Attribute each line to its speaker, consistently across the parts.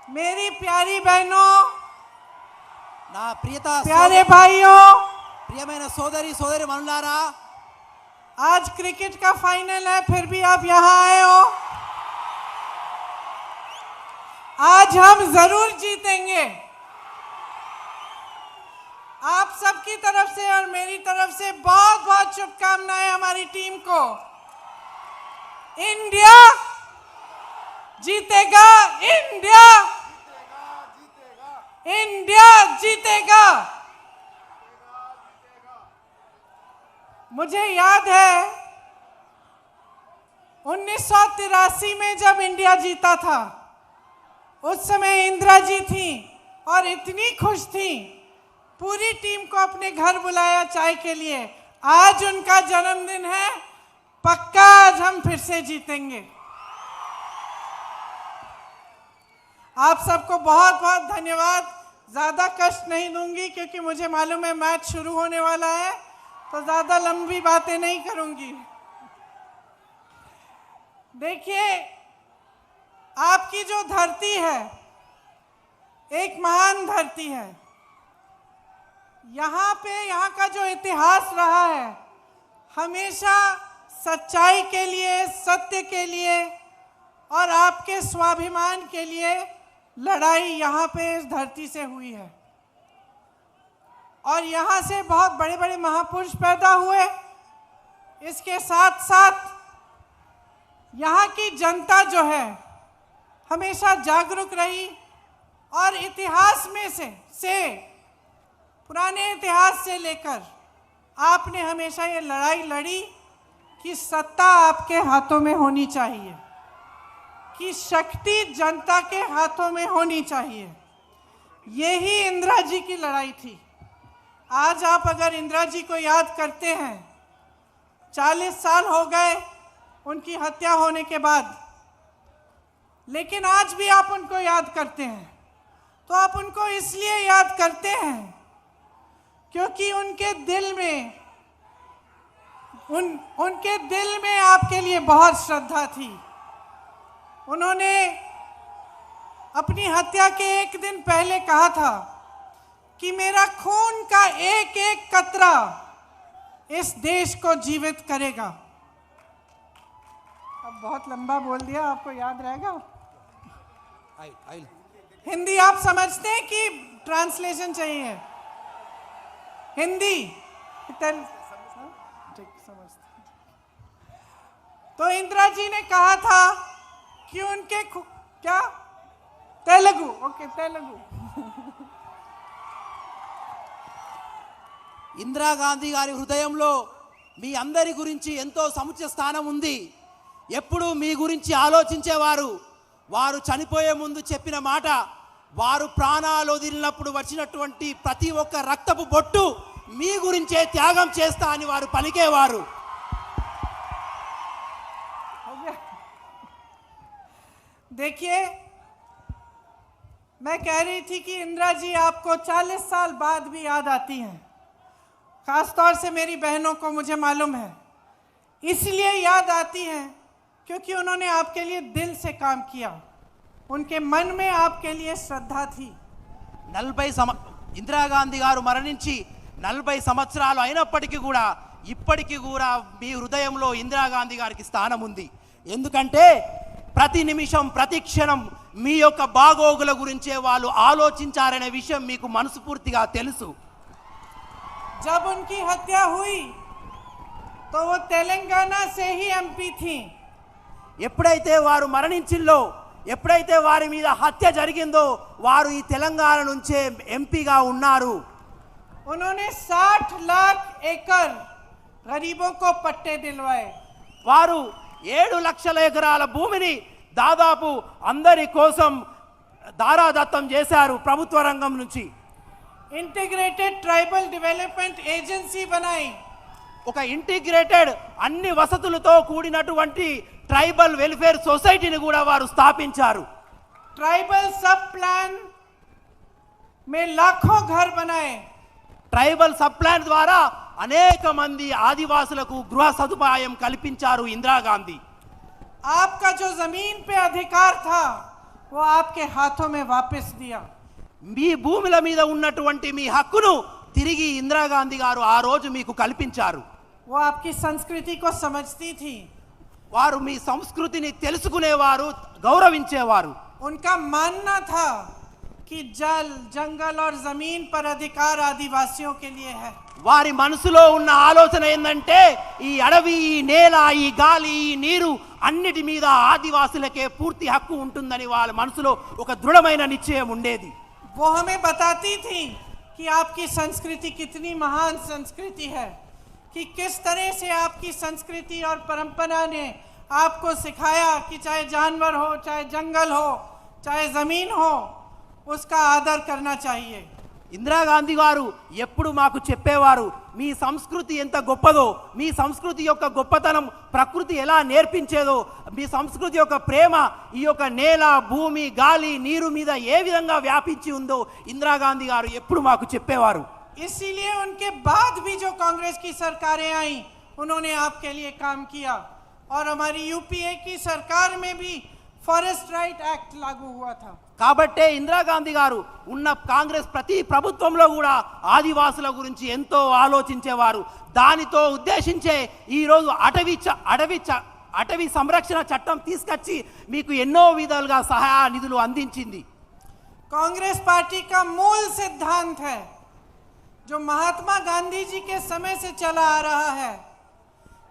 Speaker 1: मेरी प्यारी बहनों,
Speaker 2: నా
Speaker 1: प्यारे भाइयों,
Speaker 2: ప్రియమైన సోదరి సోదరి మనులారా,
Speaker 1: आज क्रिकेट का फाइनल है, फिर भी आप यहाँ आए हो। आज हम जरूर जीतेंगे। आप सबकी तरफ से और मेरी तरफ से बहुत बहुत शुभकामनाएं हमारी टीम को। इंडिया जीतेगा, इंडिया इंडिया जीतेगा। मुझे याद है 1983 में जब इंडिया जीता था, उस समय इंदिरा जी थी और इतनी खुश थी, पूरी टीम को अपने घर बुलाया चाय के लिए। आज उनका जन्मदिन है, पक्का आज हम फिर से जीतेंगे। आप सबको बहुत बहुत धन्यवाद। ज़्यादा कष्ट नहीं दूंगी क्योंकि मुझे मालूम है मैच शुरू होने वाला है, तो ज़्यादा लंबी बातें नहीं करूंगी। देखिए, आपकी जो धरती है एक महान धरती है। यहाँ का जो इतिहास रहा है, हमेशा सच्चाई के लिए, सत्य के लिए और आपके स्वाभिमान के लिए लड़ाई यहाँ पे इस धरती से हुई है। और यहाँ से बहुत बड़े बड़े महापुरुष पैदा हुए। इसके साथ साथ यहाँ की जनता जो है हमेशा जागरूक रही और इतिहास में से पुराने इतिहास से लेकर आपने हमेशा ये लड़ाई लड़ी कि सत्ता आपके हाथों में होनी चाहिए, कि शक्ति जनता के हाथों में होनी चाहिए। यही इंदिरा जी की लड़ाई थी। आज आप अगर इंदिरा जी को याद करते हैं, 40 साल हो गए उनकी हत्या होने के बाद, लेकिन आज भी आप उनको याद करते हैं। तो आप उनको इसलिए याद करते हैं क्योंकि उनके दिल में आपके लिए बहुत श्रद्धा थी। उन्होंने अपनी हत्या के एक दिन पहले कहा था कि मेरा खून का एक एक कतरा इस देश को जीवित करेगा। अब बहुत लंबा बोल दिया, आपको याद रहेगा? हिंदी आप समझते हैं कि ट्रांसलेशन चाहिए? हिंदी ठीक समझते। तो इंदिरा जी ने कहा था कि उनके क्या तेलुगु, ओके तेलुगु।
Speaker 2: ఇందిరాగాంధీ గారి హృదయంలో మీ అందరి గురించి ఎంతో సముచిత స్థానం ఉంది. ఎప్పుడు మీ గురించి ఆలోచించేవారు. వారు చనిపోయే ముందు చెప్పిన మాట, వారు ప్రాణాలు వదిలినప్పుడు వచ్చినటువంటి ప్రతి ఒక్క రక్తపు బొట్టు మీ గురించే త్యాగం చేస్తా అని వారు పలికేవారు.
Speaker 1: देखिए, मैं कह रही थी कि इंदिरा जी आपको 40 साल बाद भी याद आती हैं। खासतौर से मेरी बहनों को मुझे मालूम है, इसलिए याद आती हैं क्योंकि उन्होंने आपके लिए दिल से काम किया। उनके मन में आपके लिए श्रद्धा थी।
Speaker 2: ఇందిరాగాంధీ గారు మరణించి 40 సంవత్సరాలు అయినప్పటికీ కూడా ఇప్పటికీ కూడా మీ హృదయంలో ఇందిరాగాంధీ గారికి స్థానం ఉంది. ఎందుకంటే ప్రతి నిమిషం ప్రతి క్షణం మీ యొక్క బాగోగుల గురించే వాళ్ళు ఆలోచించారనే విషయం మీకు మనస్ఫూర్తిగా తెలుసు.
Speaker 1: जब उनकी हत्या हुई तो वो तेलंगाना से ही एमपी थी।
Speaker 2: ఎప్పుడైతే వారు మరణించిందో, ఎప్పుడైతే వారి మీద హత్య జరిగిందో, వారు ఈ తెలంగాణ నుంచే ఎంపీగా ఉన్నారు.
Speaker 1: उन्होंने 60 लाख एकड़ गरीबों को पट्टे दिलवाए।
Speaker 2: వారు 7 లక్షల ఎకరాల భూమిని దాదాపు అందరి కోసం దారాదత్తం చేశారు ప్రభుత్వ రంగం నుంచి.
Speaker 1: इंटीग्रेटेड ट्राइबल डेवलपमेंट एजेंसी बनाई।
Speaker 2: ఒక ఇంటిగ్రేటెడ్ అన్ని వసతులతో కూడినటువంటి ట్రైబల్ వెల్ఫేర్ సొసైటీని కూడా వారు స్థాపించారు.
Speaker 1: ट्राइबल सब प्लान में लाखों घर बनाए।
Speaker 2: ట్రైబల్ సబ్ ప్లాన్ ద్వారా అనేక మంది ఆదివాసులకు గృహ సదుపాయం కల్పించారు ఇందిరాగాంధీ.
Speaker 1: आपका जो जमीन पे अधिकार था वो आपके हाथों में वापस दिया।
Speaker 2: మీ భూముల మీద ఉన్నటువంటి మీ హక్కును తిరిగి ఇందిరాగాంధీ గారు ఆ రోజు మీకు కల్పించారు.
Speaker 1: वो आपकी संस्कृति को समझती थी।
Speaker 2: వారు మీ సంస్కృతిని తెలుసుకునేవారు, గౌరవించేవారు.
Speaker 1: उनका मानना था कि जल, जंगल और जमीन पर अधिकार आदिवासियों के लिए है।
Speaker 2: వారి మనసులో ఉన్న ఆలోచన ఏంటంటే ఈ అడవి, ఈ నేల, ఈ గాలి, ఈ నీరు అన్నిటి మీద ఆదివాసులకే పూర్తి హక్కు ఉంటుందని వాళ్ళ మనసులో ఒక దృఢమైన నిశ్చయం ఉండేది.
Speaker 1: वो हमें बताती थी कि आपकी संस्कृति कितनी महान संस्कृति है, कि किस तरह से आपकी संस्कृति और परंपरा ने आपको सिखाया कि चाहे जानवर हो, चाहे जंगल हो, चाहे जमीन हो, उसका आदर करना चाहिए।
Speaker 2: ఇందిరాగాంధీ గారు ఎప్పుడు మాకు చెప్పేవారు, మీ సంస్కృతి ఎంత గొప్పదో, మీ సంస్కృతి యొక్క గొప్పతనం ప్రకృతి ఎలా నేర్పించేదో, మీ సంస్కృతి యొక్క ప్రేమ ఈ యొక్క నేల, భూమి, గాలి, నీరు మీద ఏ విధంగా వ్యాపించి ఉందో ఇందిరాగాంధీ గారు ఎప్పుడు మాకు చెప్పేవారు.
Speaker 1: इसीलिए उनके बाद भी जो कांग्रेस की सरकारें आई, उन्होंने आपके लिए काम किया और हमारी यूपीए की सरकार में भी फॉरेस्ट राइट एक्ट लागू हुआ था।
Speaker 2: కాబట్టే ఇందిరాగాంధీ గారు ఉన్న కాంగ్రెస్ ప్రతి ప్రభుత్వంలో కూడా ఆదివాసుల గురించి ఎంతో ఆలోచించేవారు. దానితో ఉద్దేశించే ఈరోజు అటవీ సంరక్షణ చట్టం తీసుకొచ్చి మీకు ఎన్నో విధాలుగా సహాయ నిధులు అందించింది.
Speaker 1: कांग्रेस पार्टी का मूल सिद्धांत है जो महात्मा गांधी जी के समय से चला आ रहा है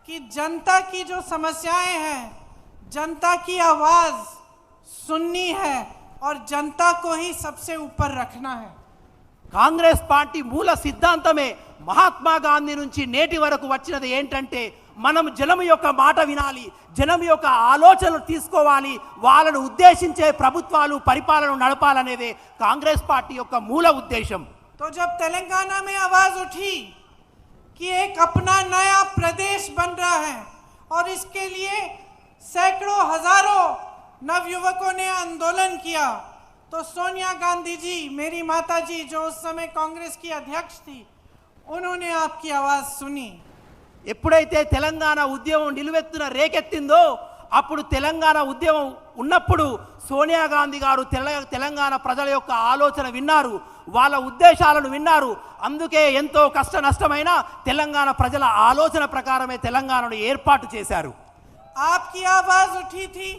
Speaker 1: कि जनता की जो समस्याएं हैं, जनता की आवाज सुननी है और जनता को ही सबसे ऊपर रखना है।
Speaker 2: కాంగ్రెస్ పార్టీ మూల సిద్ధాంతమే మహాత్మా గాంధీ నుంచి నేటి వరకు వచ్చినది ఏంటంటే మనం జనం యొక్క మాట వినాలి, జనం యొక్క ఆలోచనలు తీసుకోవాలి, వాళ్ళను ఉద్దేశించే ప్రభుత్వాలు పరిపాలన నడపాలనేదే కాంగ్రెస్ పార్టీ యొక్క మూల ఉద్దేశం.
Speaker 1: तो जब तेलंगाना में आवाज उठी कि एक अपना नया प्रदेश बन रहा है और इसके लिए सैकड़ों हजारों नवयुवकों ने आंदोलन किया, तो सोनिया गांधी जी, मेरी माता जी जो उस समय कांग्रेस की अध्यक्ष थी, उन्होंने आपकी आवाज सुनी।
Speaker 2: ఎప్పుడైతే తెలంగాణ ఉద్యమం నిలువెత్తున రేకెత్తిందో అప్పుడు తెలంగాణ ఉద్యమం ఉన్నప్పుడు సోనియా గాంధీ గారు తెలంగాణ ప్రజల యొక్క ఆలోచన విన్నారు, వాళ్ళ ఉద్దేశాలను విన్నారు. అందుకే ఎంతో కష్ట నష్టమైన తెలంగాణ ప్రజల ఆలోచన ప్రకారమే తెలంగాణను ఏర్పాటు చేశారు.
Speaker 1: आपकी आवाज उठी थी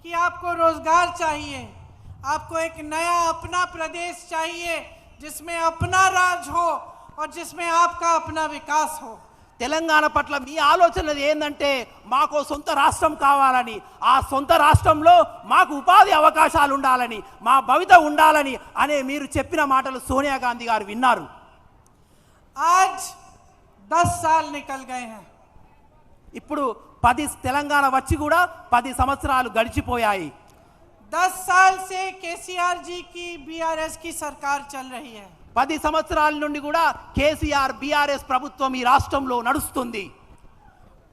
Speaker 1: कि आपको रोजगार चाहिए, आपको एक नया अपना प्रदेश चाहिए जिसमें अपना राज हो और जिसमें आपका अपना विकास हो।
Speaker 2: తెలంగాణ పట్ల మీ ఆలోచన ఏంటంటే మాకు సొంత రాష్ట్రం కావాలని, ఆ సొంత రాష్ట్రంలో మాకు ఉపాధి అవకాశాలు ఉండాలని, మా భవిత ఉండాలని అనే మీరు చెప్పిన మాటలు సోనియా గాంధీ గారు విన్నారు.
Speaker 1: आज 10 साल निकल गए हैं।
Speaker 2: ఇప్పుడు తెలంగాణ వచ్చి కూడా 10 సంవత్సరాలు గడిచిపోయాయి.
Speaker 1: 10 साल से केसीआर जी की बीआरएस की सरकार चल रही है।
Speaker 2: 10 సంవత్సరాల నుండి కూడా కేసీఆర్ బీఆర్ఎస్ ప్రభుత్వం ఈ రాష్ట్రంలో నడుస్తుంది.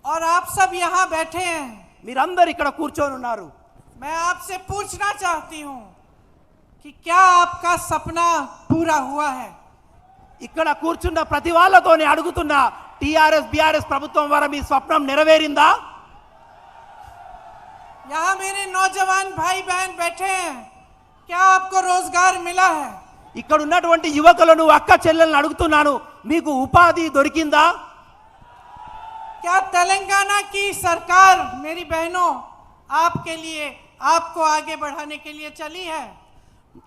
Speaker 1: और आप सब यहाँ बैठे हैं,
Speaker 2: మీరందరూ ఇక్కడ కూర్చొని ఉన్నారు.
Speaker 1: मैं आपसे पूछना चाहती हूँ कि क्या आपका सपना पूरा हुआ है?
Speaker 2: ఇక్కడ కూర్చున్న ప్రతి వాళ్ళతోనే అడుగుతున్నా, టీఆర్ఎస్ బీఆర్ఎస్ ప్రభుత్వం ద్వారా మీ స్వప్నం నెరవేరిందా?
Speaker 1: यहाँ मेरे नौजवान भाई बहन बैठे हैं, क्या आपको रोजगार मिला है?
Speaker 2: ఇక్కడ ఉన్నటువంటి యువకులను, అక్క చెల్లెలను అడుగుతున్నాను, మీకు ఉపాధి దొరికిందా?
Speaker 1: क्या तेलंगाना की सरकार, मेरी बहनों, आपके लिए, आपको आगे बढ़ाने के लिए चली है?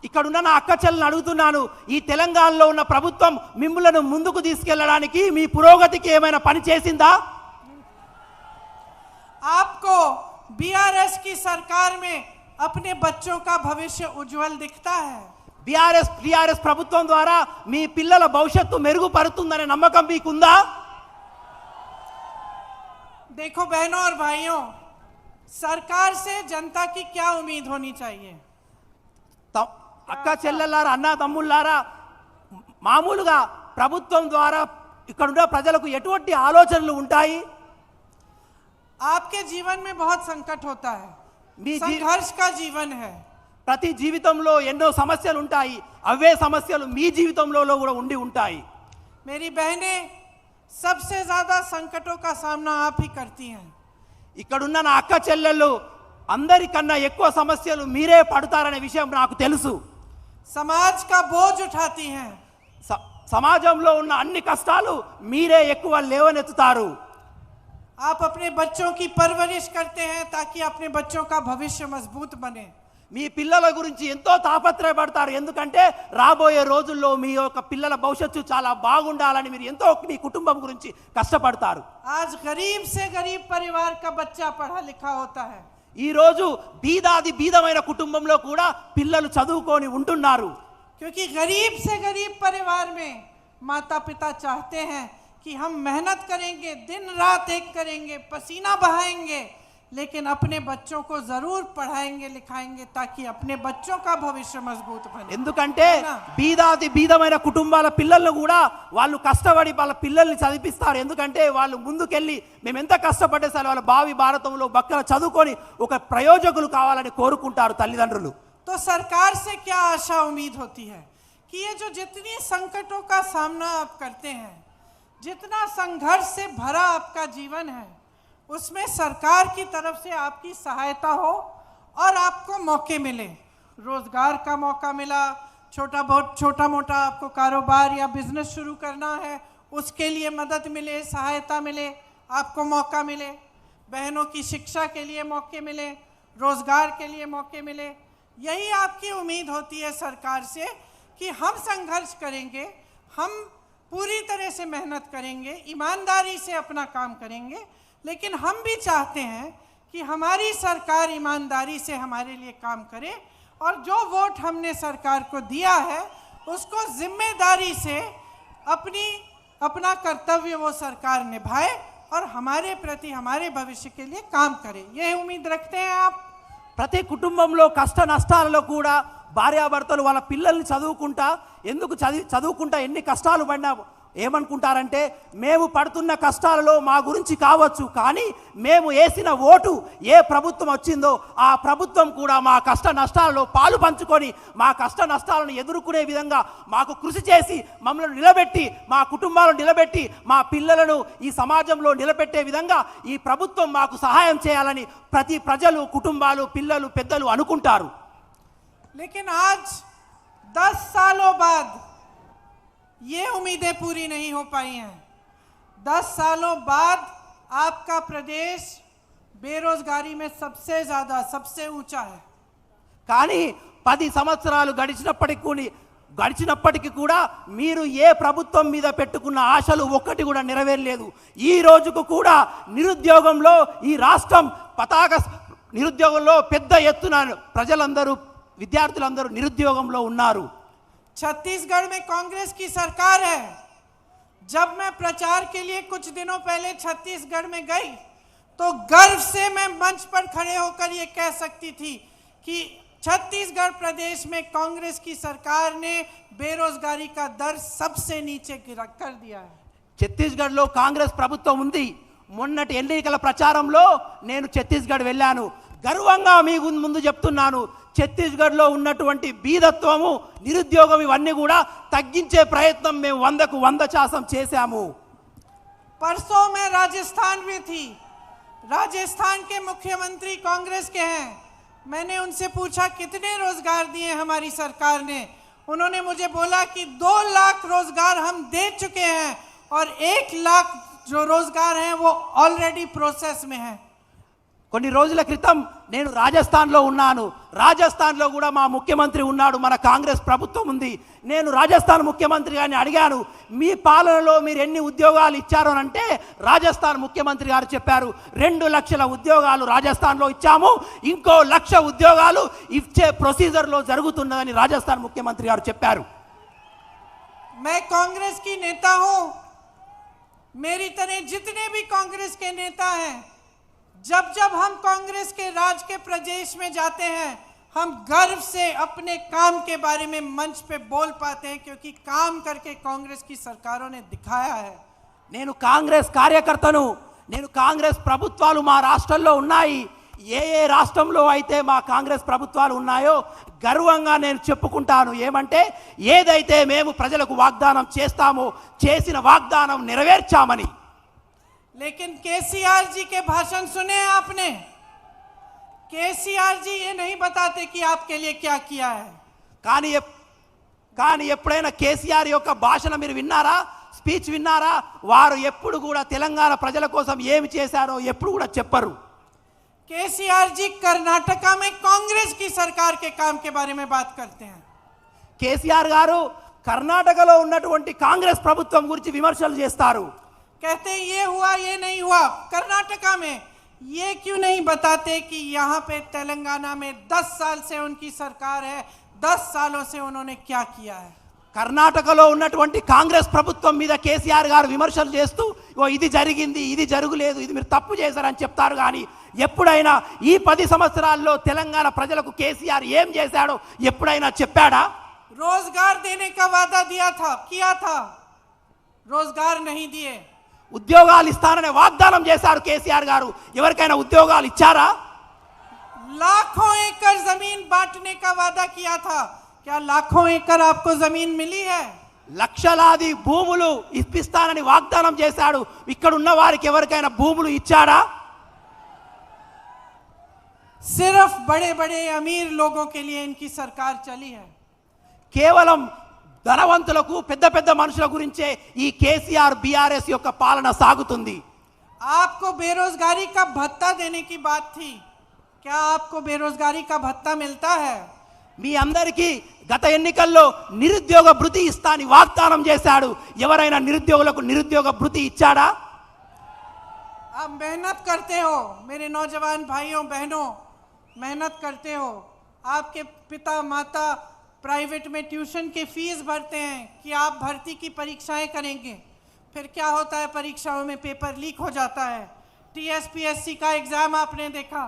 Speaker 2: ఇక్కడ ఉన్న నా అక్క చెల్లెలను అడుగుతున్నాను, ఈ తెలంగాణలో ఉన్న ప్రభుత్వం మిమ్మల్ని ముందుకు తీసుకెళ్లడానికి, మీ పురోగతికి ఏమైనా పని చేసిందా?
Speaker 1: आपको बीआरएस की सरकार में अपने बच्चों का भविष्य उज्जवल दिखता है?
Speaker 2: టీఆర్ఎస్ ప్రభుత్వం ద్వారా మీ పిల్లల భవిష్యత్తు మెరుగుపడుతుందనే నమ్మకం మీకుందా?
Speaker 1: देखो बहनों और भाइयों, सरकार से जनता की क्या उम्मीद होनी चाहिए?
Speaker 2: అక్క చెల్లెల్లారా, అన్న తమ్ముళ్ళారా, మామూలుగా ప్రభుత్వం ద్వారా ఇక్కడున్న ప్రజలకు ఎటువంటి ఆలోచనలు ఉంటాయి?
Speaker 1: आपके जीवन में बहुत संकट होता है,
Speaker 2: మీ
Speaker 1: संघर्ष का जीवन है।
Speaker 2: ప్రతి జీవితంలో ఎన్నో సమస్యలు ఉంటాయి, అవే సమస్యలు మీ జీవితంలో కూడా ఉండి ఉంటాయి.
Speaker 1: मेरी बहनें, सबसे ज्यादा संकटों का सामना आप ही करती हैं।
Speaker 2: ఇక్కడున్న నా అక్క చెల్లెళ్ళు అందరికన్నా ఎక్కువ సమస్యలు మీరే పడతారనే విషయం నాకు తెలుసు.
Speaker 1: समाज का बोझ उठाती हैं.
Speaker 2: సమాజంలో ఉన్న అన్ని కష్టాలు మీరే ఎక్కువ లేవనెత్తుతారు.
Speaker 1: आप अपने बच्चों की परवरिश करते हैं ताकि अपने बच्चों का भविष्य मजबूत बने.
Speaker 2: మీ పిల్లల గురించి ఎంతో తాపత్రయపడతారు, ఎందుకంటే రాబోయే రోజుల్లో మీ యొక్క పిల్లల భవిష్యత్తు చాలా బాగుండాలని మీరు ఎంతో మీ కుటుంబం గురించి కష్టపడతారు.
Speaker 1: आज गरीब से गरीब परिवार का बच्चा पढ़ा लिखा होता है.
Speaker 2: ఈ రోజు బీదాది బీదమైన కుటుంబంలో కూడా పిల్లలు చదువుకొని ఉంటున్నారు.
Speaker 1: क्योंकि गरीब से गरीब परिवार में माता पिता चाहते हैं कि हम मेहनत करेंगे, दिन रात एक करेंगे, पसीना बहाएंगे, लेकिन अपने बच्चों को जरूर पढ़ाएंगे लिखाएंगे ताकि अपने बच्चों का भविष्य मजबूत बने.
Speaker 2: ఎందుకంటే బీదాది బీదమైన కుటుంబాల పిల్లలను కూడా వాళ్ళు కష్టపడి వాళ్ళ పిల్లల్ని చదివిస్తారు. ఎందుకంటే వాళ్ళు ముందుకెళ్ళి మేము ఎంత కష్టపడ్డే సరే వాళ్ళ భావి భారతంలో బక్కన చదువుకొని ఒక ప్రయోజకులు కావాలని కోరుకుంటారు తల్లిదండ్రులు.
Speaker 1: तो सरकार से क्या आशा उम्मीद होती है कि ये जो जितनी संकटों का सामना आप करते हैं, जितना संघर्ष से भरा आपका जीवन है, उसमें सरकार की तरफ से आपकी सहायता हो और आपको मौके मिले. रोजगार का मौका मिला, छोटा मोटा आपको कारोबार या बिजनेस शुरू करना है, उसके लिए मदद मिले, सहायता मिले, आपको मौका मिले. बहनों की शिक्षा के लिए मौके मिले, रोजगार के लिए मौके मिले. यही आपकी उम्मीद होती है सरकार से कि हम संघर्ष करेंगे, हम पूरी तरह से मेहनत करेंगे, ईमानदारी से अपना काम करेंगे, लेकिन हम भी चाहते हैं कि हमारी सरकार ईमानदारी से हमारे लिए काम करे और जो वोट हमने सरकार को दिया है उसको जिम्मेदारी से अपना कर्तव्य वो सरकार निभाए और हमारे प्रति हमारे भविष्य के लिए काम करे. यही उम्मीद रखते हैं आप.
Speaker 2: ప్రతి కుటుంబంలో కష్ట నష్టాలలో కూడా భార్యాభర్తలు వాళ్ళ పిల్లల్ని చదువుకుంటా ఎన్ని కష్టాలు పడినా ఏమనుకుంటారంటే మేము పడుతున్న కష్టాలలో మా గురించి కావచ్చు, కానీ మేము వేసిన ఓటు ఏ ప్రభుత్వం వచ్చిందో ఆ ప్రభుత్వం కూడా మా కష్ట నష్టాలలో పాలు పంచుకొని మా కష్ట నష్టాలను ఎదుర్కొనే విధంగా మాకు కృషి చేసి మమ్మల్ని నిలబెట్టి మా కుటుంబాలను నిలబెట్టి మా పిల్లలను ఈ సమాజంలో నిలబెట్టే విధంగా ఈ ప్రభుత్వం మాకు సహాయం చేయాలని ప్రతి ప్రజలు, కుటుంబాలు, పిల్లలు, పెద్దలు అనుకుంటారు.
Speaker 1: लेकिन आज 10 सालों बाद ये उम्मीदें पूरी नहीं हो पाई हैं. 10 सालों बाद आपका प्रदेश बेरोजगारी में सबसे ज्यादा, सबसे ऊंचा है.
Speaker 2: కానీ 10 సంవత్సరాలు గడిచినప్పటికీ కూడా మీరు ఏ ప్రభుత్వం మీద పెట్టుకున్న ఆశలు ఒక్కటి కూడా నెరవేరలేదు. ఈ రోజుకు కూడా నిరుద్యోగంలో ఈ రాష్ట్రం నిరుద్యోగంలో పెద్ద ఎత్తున ప్రజలందరూ, విద్యార్థులందరూ నిరుద్యోగంలో ఉన్నారు.
Speaker 1: छत्तीसगढ़ में कांग्रेस की सरकार है. जब मैं प्रचार के लिए कुछ दिनों पहले छत्तीसगढ़ में गई तो गर्व से मैं मंच पर खड़े होकर ये कह सकती थी कि छत्तीसगढ़ प्रदेश में कांग्रेस की सरकार ने बेरोजगारी का दर सबसे नीचे कर दिया है.
Speaker 2: ఛత్తీస్గఢ్లో కాంగ్రెస్ ప్రభుత్వం ఉంది. మొన్నటి ఎన్నికల ప్రచారంలో నేను ఛత్తీస్గఢ్ వెళ్ళాను. గర్వంగా మీ ముందు చెప్తున్నాను, ఛత్తీస్గఢ్లో ఉన్నటువంటి బీదత్వము, నిరుద్యోగం ఇవన్నీ కూడా తగ్గించే ప్రయత్నం మేము 100కు 100% చేశాము.
Speaker 1: परसों में राजस्थान में थी. राजस्थान के मुख्यमंत्री कांग्रेस के हैं. मैंने उनसे पूछा कितने रोजगार दिए हमारी सरकार ने. उन्होंने मुझे बोला कि 2 लाख रोजगार हम दे चुके हैं और 1 लाख जो रोजगार हैं वो ऑलरेडी प्रोसेस में है.
Speaker 2: కొన్ని రోజుల క్రితం నేను రాజస్థాన్లో ఉన్నాను. రాజస్థాన్లో కూడా మా ముఖ్యమంత్రి ఉన్నాడు, మన కాంగ్రెస్ ప్రభుత్వం ఉంది. నేను రాజస్థాన్ ముఖ్యమంత్రి గారిని అడిగాను, మీ పాలనలో మీరు ఎన్ని ఉద్యోగాలు ఇచ్చారు అని అంటే రాజస్థాన్ ముఖ్యమంత్రి గారు చెప్పారు 2 లక్షల ఉద్యోగాలు రాజస్థాన్లో ఇచ్చాము, ఇంకో 1 లక్ష ఉద్యోగాలు ఇచ్చే ప్రొసీజర్లో జరుగుతున్నదని రాజస్థాన్ ముఖ్యమంత్రి గారు చెప్పారు.
Speaker 1: मैं कांग्रेस की नेता हूं. मेरी तरह जितने भी कांग्रेस के नेता हैं, जब जब हम कांग्रेस के राज के प्रदेश में जाते हैं हम गर्व से अपने काम के बारे में मंच पे बोल पाते हैं, क्योंकि काम करके कांग्रेस की सरकारों ने दिखाया है.
Speaker 2: నేను కాంగ్రెస్ కార్యకర్తను. నేను కాంగ్రెస్ ప్రభుత్వాలు మా రాష్ట్రంలో ఉన్నాయి. ఏ రాష్ట్రంలో అయితే మా కాంగ్రెస్ ప్రభుత్వాలు ఉన్నాయో గర్వంగా నేను చెప్పుకుంటాను. ఏమంటే ఏదైతే మేము ప్రజలకు వాగ్దానం చేస్తామో చేసిన వాగ్దానం నెరవేర్చామని.
Speaker 1: लेकिन केसीआर जी के भाषण सुने आपने? केसीआर जी ये नहीं बताते कि आपके लिए क्या किया है।
Speaker 2: కానీ ఎప్పుడైనా కేసీఆర్ యొక్క భాషణ మీరు విన్నారా? స్పీచ్ విన్నారా? వారు ఎప్పుడు కూడా తెలంగాణ ప్రజల కోసం ఏమి చేశారో ఎప్పుడు కూడా చెప్పరు.
Speaker 1: केसीआर जी कर्नाटका में कांग्रेस की सरकार के काम के बारे में बात करते हैं।
Speaker 2: కేసీఆర్ గారు కర్ణాటకలో ఉన్నటువంటి కాంగ్రెస్ ప్రభుత్వం గురించి విమర్శలు చేస్తారు.
Speaker 1: कहते हैं ये हुआ ये नहीं हुआ कर्नाटका में, ये क्यों नहीं बताते कि यहाँ पे तेलंगाना में 10 साल से उनकी सरकार है, 10 सालों से उन्होंने क्या किया है।
Speaker 2: కర్ణాటకలో ఉన్నటువంటి కాంగ్రెస్ ప్రభుత్వం మీద కేసీఆర్ గారు విమర్శలు చేస్తూ ఇది జరిగింది, ఇది జరగలేదు, ఇది మీరు తప్పు చేశారని చెప్తారు. కానీ ఎప్పుడైనా ఈ 10 సంవత్సరాల్లో తెలంగాణ ప్రజలకు కేసీఆర్ ఏం చేశాడో ఎప్పుడైనా చెప్పాడా?
Speaker 1: रोजगार देने का वादा किया था, रोजगार नहीं दिए।
Speaker 2: ఉద్యోగాలు ఇస్తాననే వాగ్దానం చేశారు కేసీఆర్ గారు. ఎవరికైనా ఉద్యోగాలు ఇచ్చారా?
Speaker 1: लाखों एकड़ जमीन बांटने का वादा किया था, क्या लाखों एकड़ आपको जमीन मिली है?
Speaker 2: లక్షలాది భూములు ఇప్పిస్తానని వాగ్దానం చేశాడు. ఇక్కడ ఉన్న వారికి ఎవరికైనా భూములు ఇచ్చాడా?
Speaker 1: सिर्फ बड़े बड़े अमीर लोगों के लिए इनकी सरकार चली है।
Speaker 2: కేవలం ధనవంతులకు పెద్ద పెద్ద మనుషుల గురించే ఈ కేసీఆర్ బీఆర్ఎస్ యొక్క పాలన సాగుతుంది.
Speaker 1: आपको बेरोजगारी का भत्ता देने की बात थी, क्या आपको बेरोजगारी का भत्ता मिलता है?
Speaker 2: మీ అందరికీ గత ఎన్నికల్లో నిరుద్యోగ భృతి ఇస్తా అని వాగ్దానం చేశాడు. ఎవరైనా నిరుద్యోగులకు నిరుద్యోగ భృతి ఇచ్చాడా?
Speaker 1: आप मेहनत करते हो मेरे नौजवान भाइयों बहनों, मेहनत करते हो, आपके पिता माता प्राइवेट में ट्यूशन की फीस भरते हैं कि आप भर्ती की परीक्षाएं करेंगे, फिर क्या होता है परीक्षाओं में पेपर लीक हो जाता है। टीएसपीएससी का एग्जाम आपने देखा,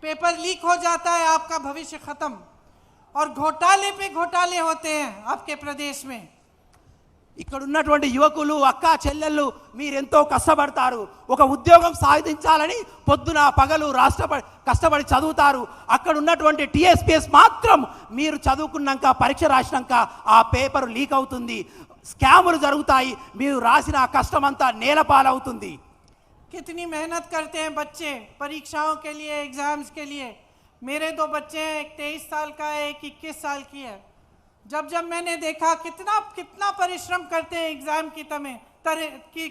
Speaker 1: पेपर लीक हो जाता है, आपका भविष्य खत्म। और घोटाले पे घोटाले होते हैं आपके प्रदेश में।
Speaker 2: ఇక్కడ ఉన్నటువంటి యువకులు అక్క చెల్లెళ్ళు మీరెంతో కష్టపడతారు. ఒక ఉద్యోగం సాధించాలని పొద్దున పగలు కష్టపడి చదువుతారు. అక్కడ ఉన్నటువంటి టీఎస్పీఎస్ మాత్రం మీరు చదువుకున్నాక పరీక్ష రాసినాక ఆ పేపర్ లీక్ అవుతుంది, స్కాములు జరుగుతాయి, మీరు రాసిన ఆ కష్టం అంతా నేలపాలవుతుంది.
Speaker 1: कितनी मेहनत करते हैं बच्चे परीक्षाओं के लिए, एग्जाम्स के लिए। मेरे 2 बच्चे हैं, एक 23 साल का है, एक 21 साल की है। जब मैंने देखा कितना परिश्रम करते हैं एग्जाम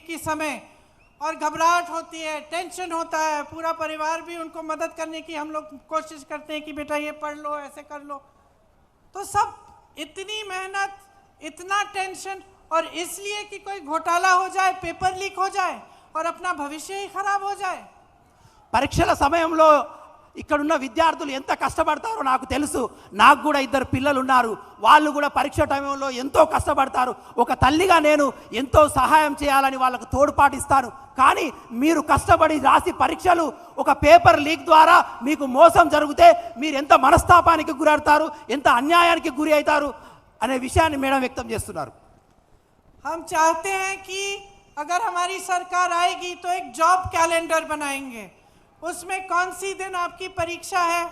Speaker 1: की समय, और घबराहट होती है, टेंशन होता है, पूरा परिवार भी उनको मदद करने की हम लोग कोशिश करते हैं कि बेटा ये पढ़ लो, ऐसे कर लो, तो सब इतनी मेहनत, इतना टेंशन, और इसलिए कि कोई घोटाला हो जाए, पेपर लीक हो जाए और अपना भविष्य ही खराब हो जाए।
Speaker 2: పరీక్షల సమయంలో ఇక్కడున్న విద్యార్థులు ఎంత కష్టపడతారో నాకు తెలుసు. నాకు కూడా 2 పిల్లలు ఉన్నారు. వాళ్ళు కూడా పరీక్ష టైంలో ఎంతో కష్టపడతారు. ఒక తల్లిగా నేను ఎంతో సహాయం చేయాలని వాళ్ళకు తోడ్పాటిస్తాను. కానీ మీరు కష్టపడి రాసి పరీక్షలు ఒక పేపర్ లీక్ ద్వారా మీకు మోసం జరిగితే మీరు ఎంత మనస్తాపానికి గురవుతారు, ఎంత అన్యాయానికి గురి అవుతారు అనే విషయాన్ని మేడం వ్యక్తం చేస్తున్నారు.
Speaker 1: हम चाहते हैं कि अगर हमारी सरकार आएगी तो एक जॉब कैलेंडर बनाएंगे, उसमें कौन सी दिन आपकी परीक्षा है,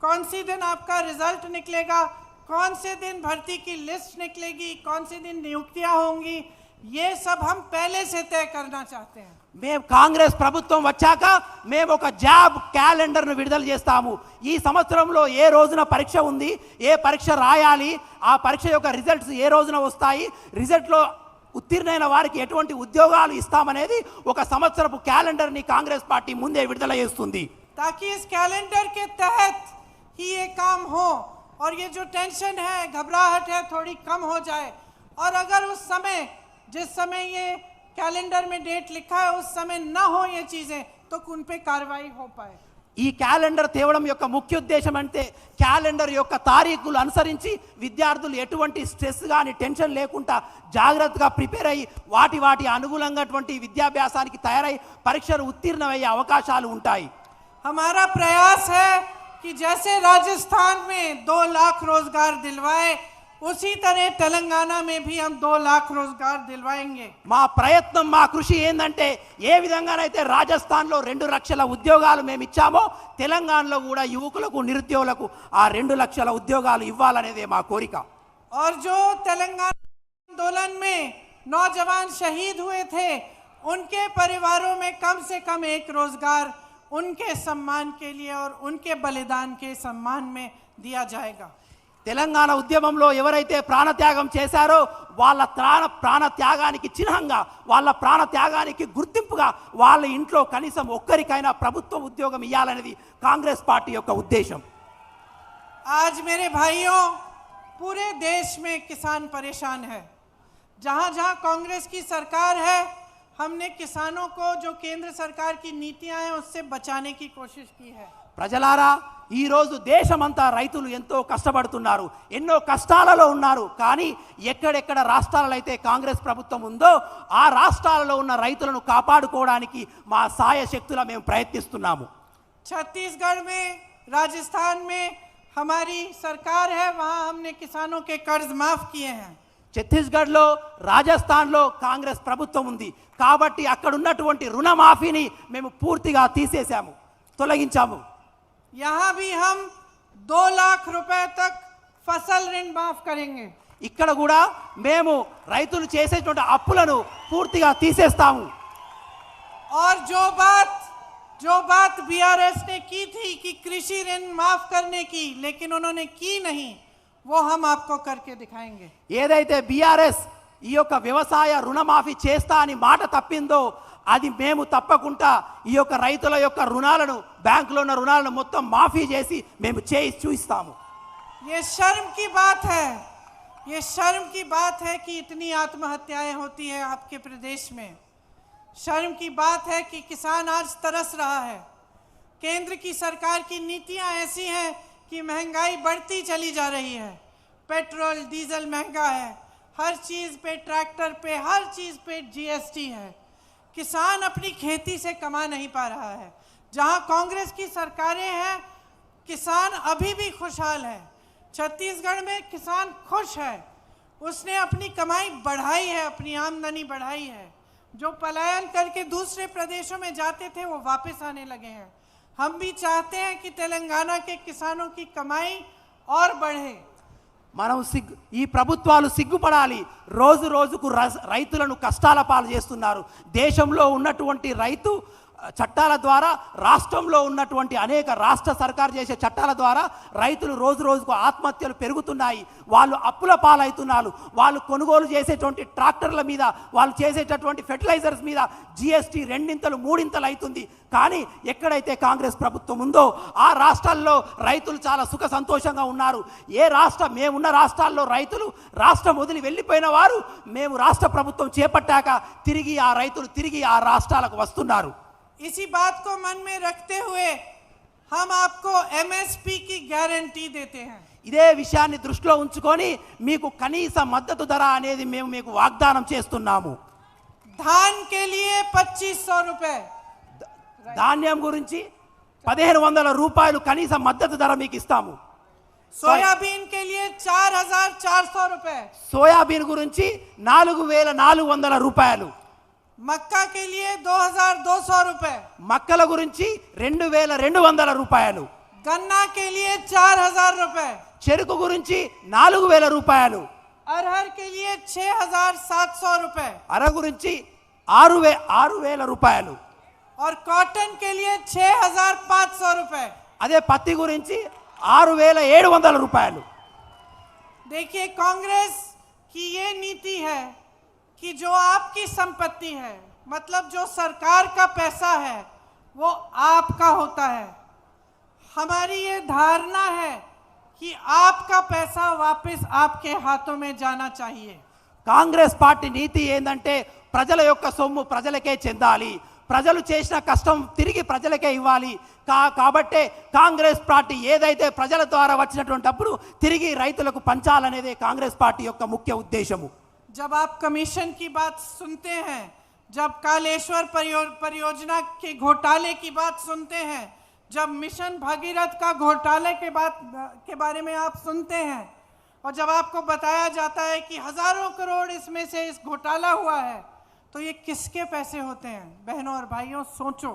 Speaker 1: कौन सी दिन आपका रिजल्ट निकलेगा, कौन से दिन भर्ती की लिस्ट निकलेगी, कौन से दिन नियुक्तियां होंगी, ये सब हम पहले से तय करना चाहते हैं।
Speaker 2: మేము కాంగ్రెస్ ప్రభుత్వం వచ్చాక మేము ఒక జాబ్ క్యాలెండర్ను విడుదల చేస్తాము. ఈ సంవత్సరంలో ఏ రోజున పరీక్ష ఉంది, ఏ పరీక్ష రాయాలి, ఆ పరీక్ష యొక్క రిజల్ట్స్ ఏ రోజున వస్తాయి, రిజల్ట్లో ఉత్తీర్ణైన వారికి ఎటువంటి ఉద్యోగాలు ఇస్తామనేది ఒక సంవత్సరపు క్యాలెండర్ని కాంగ్రెస్ పార్టీ ముందే విడుదల చేస్తుంది.
Speaker 1: ताकि इस कैलेंडर के तहत ही ये काम हो और ये जो टेंशन है, घबराहट है, थोड़ी कम हो जाए। और अगर उस समय जिस समय ये कैलेंडर में डेट लिखा है उस समय ना हो ये चीज़ें, तो उन पे कार्रवाई हो पाए।
Speaker 2: ఈ క్యాలెండర్ తేవడం యొక్క ముఖ్య ఉద్దేశం అంటే క్యాలెండర్ యొక్క తారీఖులు అనుసరించి విద్యార్థులు ఎటువంటి స్ట్రెస్ కానీ టెన్షన్ లేకుండా జాగ్రత్తగా ప్రిపేర్ అయ్యి వాటి అనుగుణంగాటువంటి విద్యాభ్యాసానికి తయారై పరీక్షలు ఉత్తీర్ణమయ్యే అవకాశాలు ఉంటాయి.
Speaker 1: हमारा प्रयास है कि जैसे राजस्थान में 2 लाख रोजगार दिलवाए, उसी तरह तेलंगाना में भी हम 2 लाख रोजगार दिलवाएंगे.
Speaker 2: మా ప్రయత్నం, మా కృషి ఏంటంటే ఏ విధంగానైతే రాజస్థాన్లో 2 లక్షల ఉద్యోగాలు మేము ఇచ్చామో తెలంగాణలో కూడా యువకులకు నిరుద్యోగులకు ఆ 2 లక్షల ఉద్యోగాలు ఇవ్వాలనేదే మా కోరిక.
Speaker 1: और जो तेलंगाना आंदोलन में नौजवान शहीद हुए थे, उनके परिवारों में कम से कम 1 रोजगार उनके सम्मान के लिए और उनके बलिदान के सम्मान में दिया जाएगा।
Speaker 2: తెలంగాణ ఉద్యమంలో ఎవరైతే ప్రాణత్యాగం చేశారో వాళ్ళ ప్రాణత్యాగానికి చిహ్నంగా, వాళ్ళ ప్రాణత్యాగానికి గుర్తింపుగా వాళ్ళ ఇంట్లో కనీసం ఒక్కరికైనా ప్రభుత్వ ఉద్యోగం ఇవ్వాలనేది కాంగ్రెస్ పార్టీ యొక్క ఉద్దేశం.
Speaker 1: आज मेरे भाइयों, पूरे देश में किसान परेशान है। जहाँ जहाँ कांग्रेस की सरकार है, हमने किसानों को जो केंद्र सरकार की नीतियां हैं उससे बचाने की कोशिश की है।
Speaker 2: ప్రజలారా, ఈ రోజు దేశమంతా రైతులు ఎంతో కష్టపడుతున్నారు, ఎన్నో కష్టాలలో ఉన్నారు. కానీ ఎక్కడెక్కడ రాష్ట్రాలలో అయితే కాంగ్రెస్ ప్రభుత్వం ఉందో ఆ రాష్ట్రాలలో ఉన్న రైతులను కాపాడుకోవడానికి మా సాయశక్తులా మేము ప్రయత్నిస్తున్నాము.
Speaker 1: छत्तीसगढ़ में, राजस्थान में हमारी सरकार है, वहाँ हमने किसानों के कर्ज माफ किए हैं।
Speaker 2: ఛత్తీస్గఢ్లో, రాజస్థాన్లో కాంగ్రెస్ ప్రభుత్వం ఉంది కాబట్టి అక్కడ ఉన్నటువంటి రుణమాఫీని మేము పూర్తిగా తీసేశాము, తొలగించాము.
Speaker 1: यहाँ भी हम 2 लाख रुपए तक फसल ऋण माफ करेंगे।
Speaker 2: ఇక్కడ కూడా మేము రైతులు చేసేటువంటి అప్పులను పూర్తిగా తీసేస్తాము.
Speaker 1: और जो बात बीआरएस ने की थी कि कृषि ऋण माफ करने की, लेकिन उन्होंने की नहीं, वो हम आपको करके दिखाएंगे।
Speaker 2: ఏదైతే బీఆర్ఎస్ ఈ యొక్క వ్యవసాయ రుణమాఫీ చేస్తా అని మాట తప్పిందో అది మేము తప్పకుండా ఈ యొక్క రైతుల యొక్క రుణాలను, బ్యాంకులో ఉన్న రుణాలను మొత్తం మాఫీ చేసి మేము చేసి చూపిస్తాము.
Speaker 1: ये शर्म की बात है, ये शर्म की बात है कि इतनी आत्महत्याएं होती हैं आपके प्रदेश में। शर्म की बात है कि किसान आज तरस रहा है। केंद्र की सरकार की नीतियां ऐसी हैं कि महंगाई बढ़ती चली जा रही है। पेट्रोल डीजल महंगा है, हर चीज़ पे, ट्रैक्टर पे, हर चीज़ पे जीएसटी है। किसान अपनी खेती से कमा नहीं पा रहा है। जहां कांग्रेस की सरकारें हैं, किसान अभी भी खुशहाल है। छत्तीसगढ़ में किसान खुश है, उसने अपनी कमाई बढ़ाई है, अपनी आमदनी बढ़ाई है। जो पलायन करके दूसरे प्रदेशों में जाते थे वो वापस आने लगे हैं। हम भी चाहते हैं कि तेलंगाना के किसानों की कमाई और बढ़े।
Speaker 2: మనం ఈ ప్రభుత్వాలు సిగ్గుపడాలి. రోజు రోజుకు రైతులను కష్టాల పాలు చేస్తున్నారు. దేశంలో ఉన్నటువంటి రైతు చట్టాల ద్వారా, రాష్ట్రంలో ఉన్నటువంటి అనేక రాష్ట్ర సర్కారు చేసే చట్టాల ద్వారా రైతులు రోజు రోజుకు ఆత్మహత్యలు పెరుగుతున్నాయి. వాళ్ళు అప్పుల పాలవుతున్నారు. వాళ్ళు కొనుగోలు చేసేటువంటి ట్రాక్టర్ల మీద, వాళ్ళు చేసేటటువంటి ఫెర్టిలైజర్స్ మీద జిఎస్టీ రెండింతలు మూడింతలు అవుతుంది. కానీ ఎక్కడైతే కాంగ్రెస్ ప్రభుత్వం ఉందో ఆ రాష్ట్రాల్లో రైతులు చాలా సుఖ సంతోషంగా ఉన్నారు. మేమున్న రాష్ట్రాల్లో రైతులు రాష్ట్రం వదిలి వెళ్ళిపోయిన వారు మేము రాష్ట్ర ప్రభుత్వం చేపట్టాక తిరిగి ఆ రైతులు తిరిగి ఆ రాష్ట్రాలకు వస్తున్నారు.
Speaker 1: इसी बात को मन में रखते हुए हम आपको एमएसपी की गारंटी देते हैं।
Speaker 2: ఇదే విషయాన్ని దృష్టిలో ఉంచుకొని మీకు కనీస మద్దతు ధర అనేది మేము మీకు వాగ్దానం చేస్తున్నాము.
Speaker 1: धान के लिए 2500 रुपए,
Speaker 2: ధాన్యం గురించి 1500 రూపాయలు కనీస మద్దతు ధర మీకు ఇస్తాము.
Speaker 1: सोयाबीन के लिए 4400 रुपए,
Speaker 2: సోయాబీన్ గురించి 4400 రూపాయలు,
Speaker 1: मक्का के लिए 2200 रुपए,
Speaker 2: మక్కల గురించి 2200 రూపాయలు,
Speaker 1: गन्ना के लिए 4000 रुपए,
Speaker 2: చెరుకు గురించి 4000 రూపాయలు,
Speaker 1: अरहर के लिए 6700 रुपए
Speaker 2: అర గురించి 6000 రూపాయలు,
Speaker 1: और कॉटन के लिए 6500 रुपए।
Speaker 2: అదే పత్తి గురించి 6700 రూపాయలు.
Speaker 1: देखिए, कांग्रेस की ये नीति है कि जो आपकी संपत्ति है, मतलब जो सरकार का पैसा है, वो आपका होता है। हमारी ये धारणा है कि आपका पैसा वापस आपके हाथों में जाना चाहिए।
Speaker 2: కాంగ్రెస్ పార్టీ నీతి ఏంటంటే ప్రజల యొక్క సొమ్ము ప్రజలకే చెందాలి, ప్రజలు చేసిన కష్టం తిరిగి ప్రజలకే ఇవ్వాలి. కాబట్టే కాంగ్రెస్ పార్టీ ఏదైతే ప్రజల ద్వారా వచ్చినటువంటి డబ్బును తిరిగి రైతులకు పంచాలనేదే కాంగ్రెస్ పార్టీ యొక్క ముఖ్య ఉద్దేశము.
Speaker 1: जब आप कमीशन की बात सुनते हैं, जब कालेश्वर परियोजना के घोटाले की बात सुनते हैं, जब मिशन भगीरथ का घोटाले के बारे में आप सुनते हैं, और जब आपको बताया जाता है कि हजारों करोड़ इसमें से इस घोटाला हुआ है, तो ये किसके पैसे होते हैं? बहनों और भाइयों, सोचो।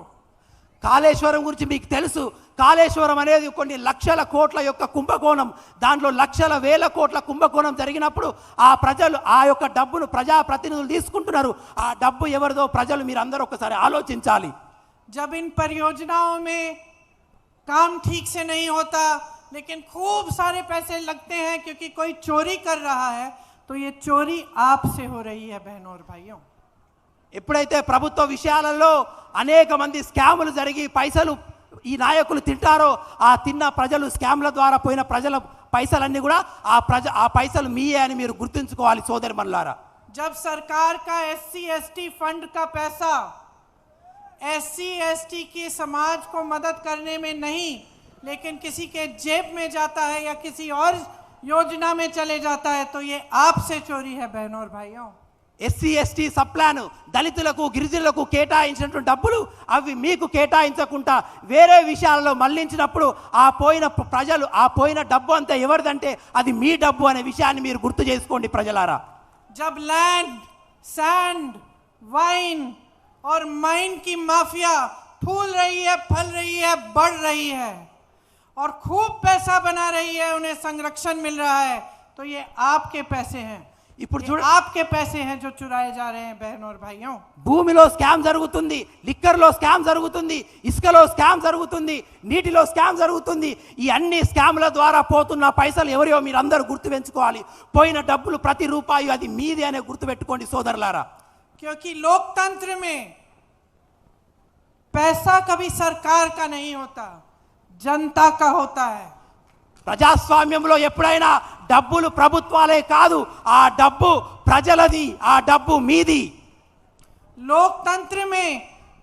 Speaker 2: కాళేశ్వరం గురించి మీకు తెలుసు. కాళేశ్వరం అనేది కొన్ని లక్షల కోట్ల యొక్క కుంభకోణం. దాంట్లో లక్షల వేల కోట్ల కుంభకోణం జరిగినప్పుడు ఆ ప్రజలు ఆ యొక్క డబ్బును ప్రజాప్రతినిధులు తీసుకుంటున్నారు. ఆ డబ్బు ఎవరిదో ప్రజలు మీరు అందరూ ఒకసారి ఆలోచించాలి.
Speaker 1: जब इन परियोजनाओं में काम ठीक से नहीं होता लेकिन खूब सारे पैसे लगते हैं क्योंकि कोई चोरी कर रहा है, तो ये चोरी आपसे हो रही है बहनों और भाइयों।
Speaker 2: ఎప్పుడైతే ప్రభుత్వ విషయాలలో అనేక మంది స్కాములు జరిగి పైసలు ఈ నాయకులు తింటారో ఆ తిన్న ప్రజలు స్కామ్ల ద్వారా పోయిన ప్రజల పైసలన్నీ కూడా ఆ పైసలు మీయే అని మీరు గుర్తుంచుకోవాలి సోదరిమణులారా।
Speaker 1: जब सरकार का SC/ST फंड का पैसा SC/ST की समाज को मदद करने में नहीं लेकिन किसी के जेब में जाता है या किसी और योजना में चले जाता है, तो ये आपसे चोरी है बहनों और भाइयों।
Speaker 2: SC/ST సబ్ ప్లాన్ దళితులకు గిరిజనులకు కేటాయించినటువంటి డబ్బులు అవి మీకు కేటాయించకుండా వేరే విషయాలలో మళ్లించినప్పుడు ఆ పోయిన ప్రజలు ఆ పోయిన డబ్బు అంతా ఎవరిదంటే అది మీ డబ్బు అనే విషయాన్ని మీరు గుర్తు చేసుకోండి ప్రజలారా।
Speaker 1: जब लैंड, सैंड, वाइन और माइन की माफिया फूल रही है, फल रही है, बढ़ रही है और खूब पैसा बना रही है, उन्हें संरक्षण मिल रहा है, तो ये आपके पैसे हैं,
Speaker 2: ఇప్పుడు
Speaker 1: आपके पैसे हैं जो चुराए जा रहे हैं बहनों और भाइयों।
Speaker 2: భూమిలో స్కామ్ జరుగుతుంది, లిక్కర్లో స్కామ్ జరుగుతుంది, ఇసుకలో స్కామ్ జరుగుతుంది, నీటిలో స్కామ్ జరుగుతుంది। ఈ అన్ని స్కామ్ల ద్వారా పోతున్న పైసలు ఎవరియో మీరు అందరూ గుర్తు పెంచుకోవాలి। పోయిన డబ్బులు ప్రతి రూపాయి అది మీది అనే గుర్తు పెట్టుకోండి సోదరులారా।
Speaker 1: क्योंकि लोकतंत्र में पैसा कभी सरकार का नहीं होता, जनता का होता है।
Speaker 2: ప్రజాస్వామ్యంలో ఎప్పుడైనా డబ్బులు ప్రభుత్వాలే కాదు, ఆ డబ్బు ప్రజలది, ఆ డబ్బు మీది।
Speaker 1: लोकतंत्र में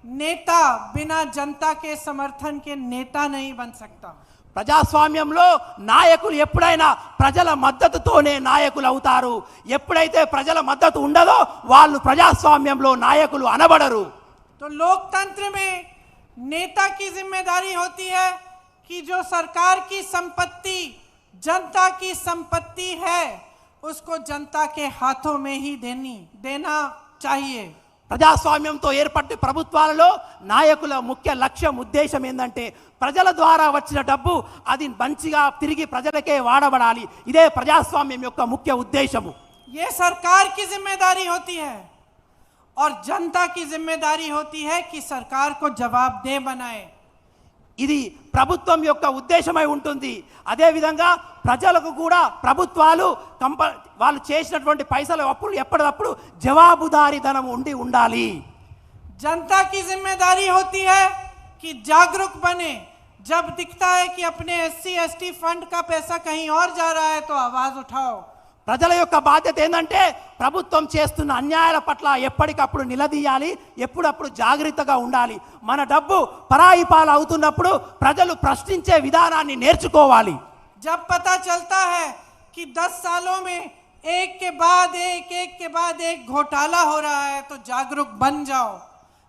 Speaker 1: नेता बिना जनता के समर्थन के नेता नहीं बन सकता।
Speaker 2: ప్రజాస్వామ్యంలో నాయకులు ఎప్పుడైనా ప్రజల మద్దతుతోనే నాయకులు అవుతారు। ఎప్పుడైతే ప్రజల మద్దతు ఉండదో వాళ్ళు ప్రజాస్వామ్యంలో నాయకులు అనబడరు।
Speaker 1: तो लोकतंत्र में नेता की जिम्मेदारी होती है कि जो सरकार की संपत्ति जनता की संपत्ति है उसको जनता के हाथों में ही देना चाहिए।
Speaker 2: ప్రజాస్వామ్యంతో ఏర్పడే ప్రభుత్వాలలో నాయకుల ముఖ్య లక్ష్యం ఉద్దేశం ఏంటంటే ప్రజల ద్వారా వచ్చిన డబ్బు అది మంచిగా తిరిగి ప్రజలకే వాడబడాలి। ఇదే ప్రజాస్వామ్యం యొక్క ముఖ్య ఉద్దేశము।
Speaker 1: ये सरकार की जिम्मेदारी होती है और जनता की जिम्मेदारी होती है कि सरकार को जवाबदेह बनाए।
Speaker 2: ఇది ప్రభుత్వం యొక్క ఉద్దేశమై ఉంటుంది। అదే విధంగా ప్రజలకు కూడా ప్రభుత్వాలు వాళ్ళు చేసినటువంటి పైసల అప్పులు ఎప్పటికప్పుడు జవాబుదారీతనం ఉండాలి।
Speaker 1: जनता की जिम्मेदारी होती है कि जागरूक बने, जब दिखता है कि अपने SC/ST फंड का पैसा कहीं और जा रहा है तो आवाज उठाओ।
Speaker 2: ప్రజల యొక్క బాధ్యత ఏంటంటే ప్రభుత్వం చేస్తున్న అన్యాయాల పట్ల ఎప్పటికప్పుడు నిలదీయాలి, ఎప్పుడప్పుడు జాగృతగా ఉండాలి। మన డబ్బు పరాయి పాలు అవుతున్నప్పుడు ప్రజలు ప్రశ్నించే విధానాన్ని నేర్చుకోవాలి।
Speaker 1: जब पता चलता है कि 10 सालों में एक के बाद एक घोटाला हो रहा है तो जागरूक बन जाओ,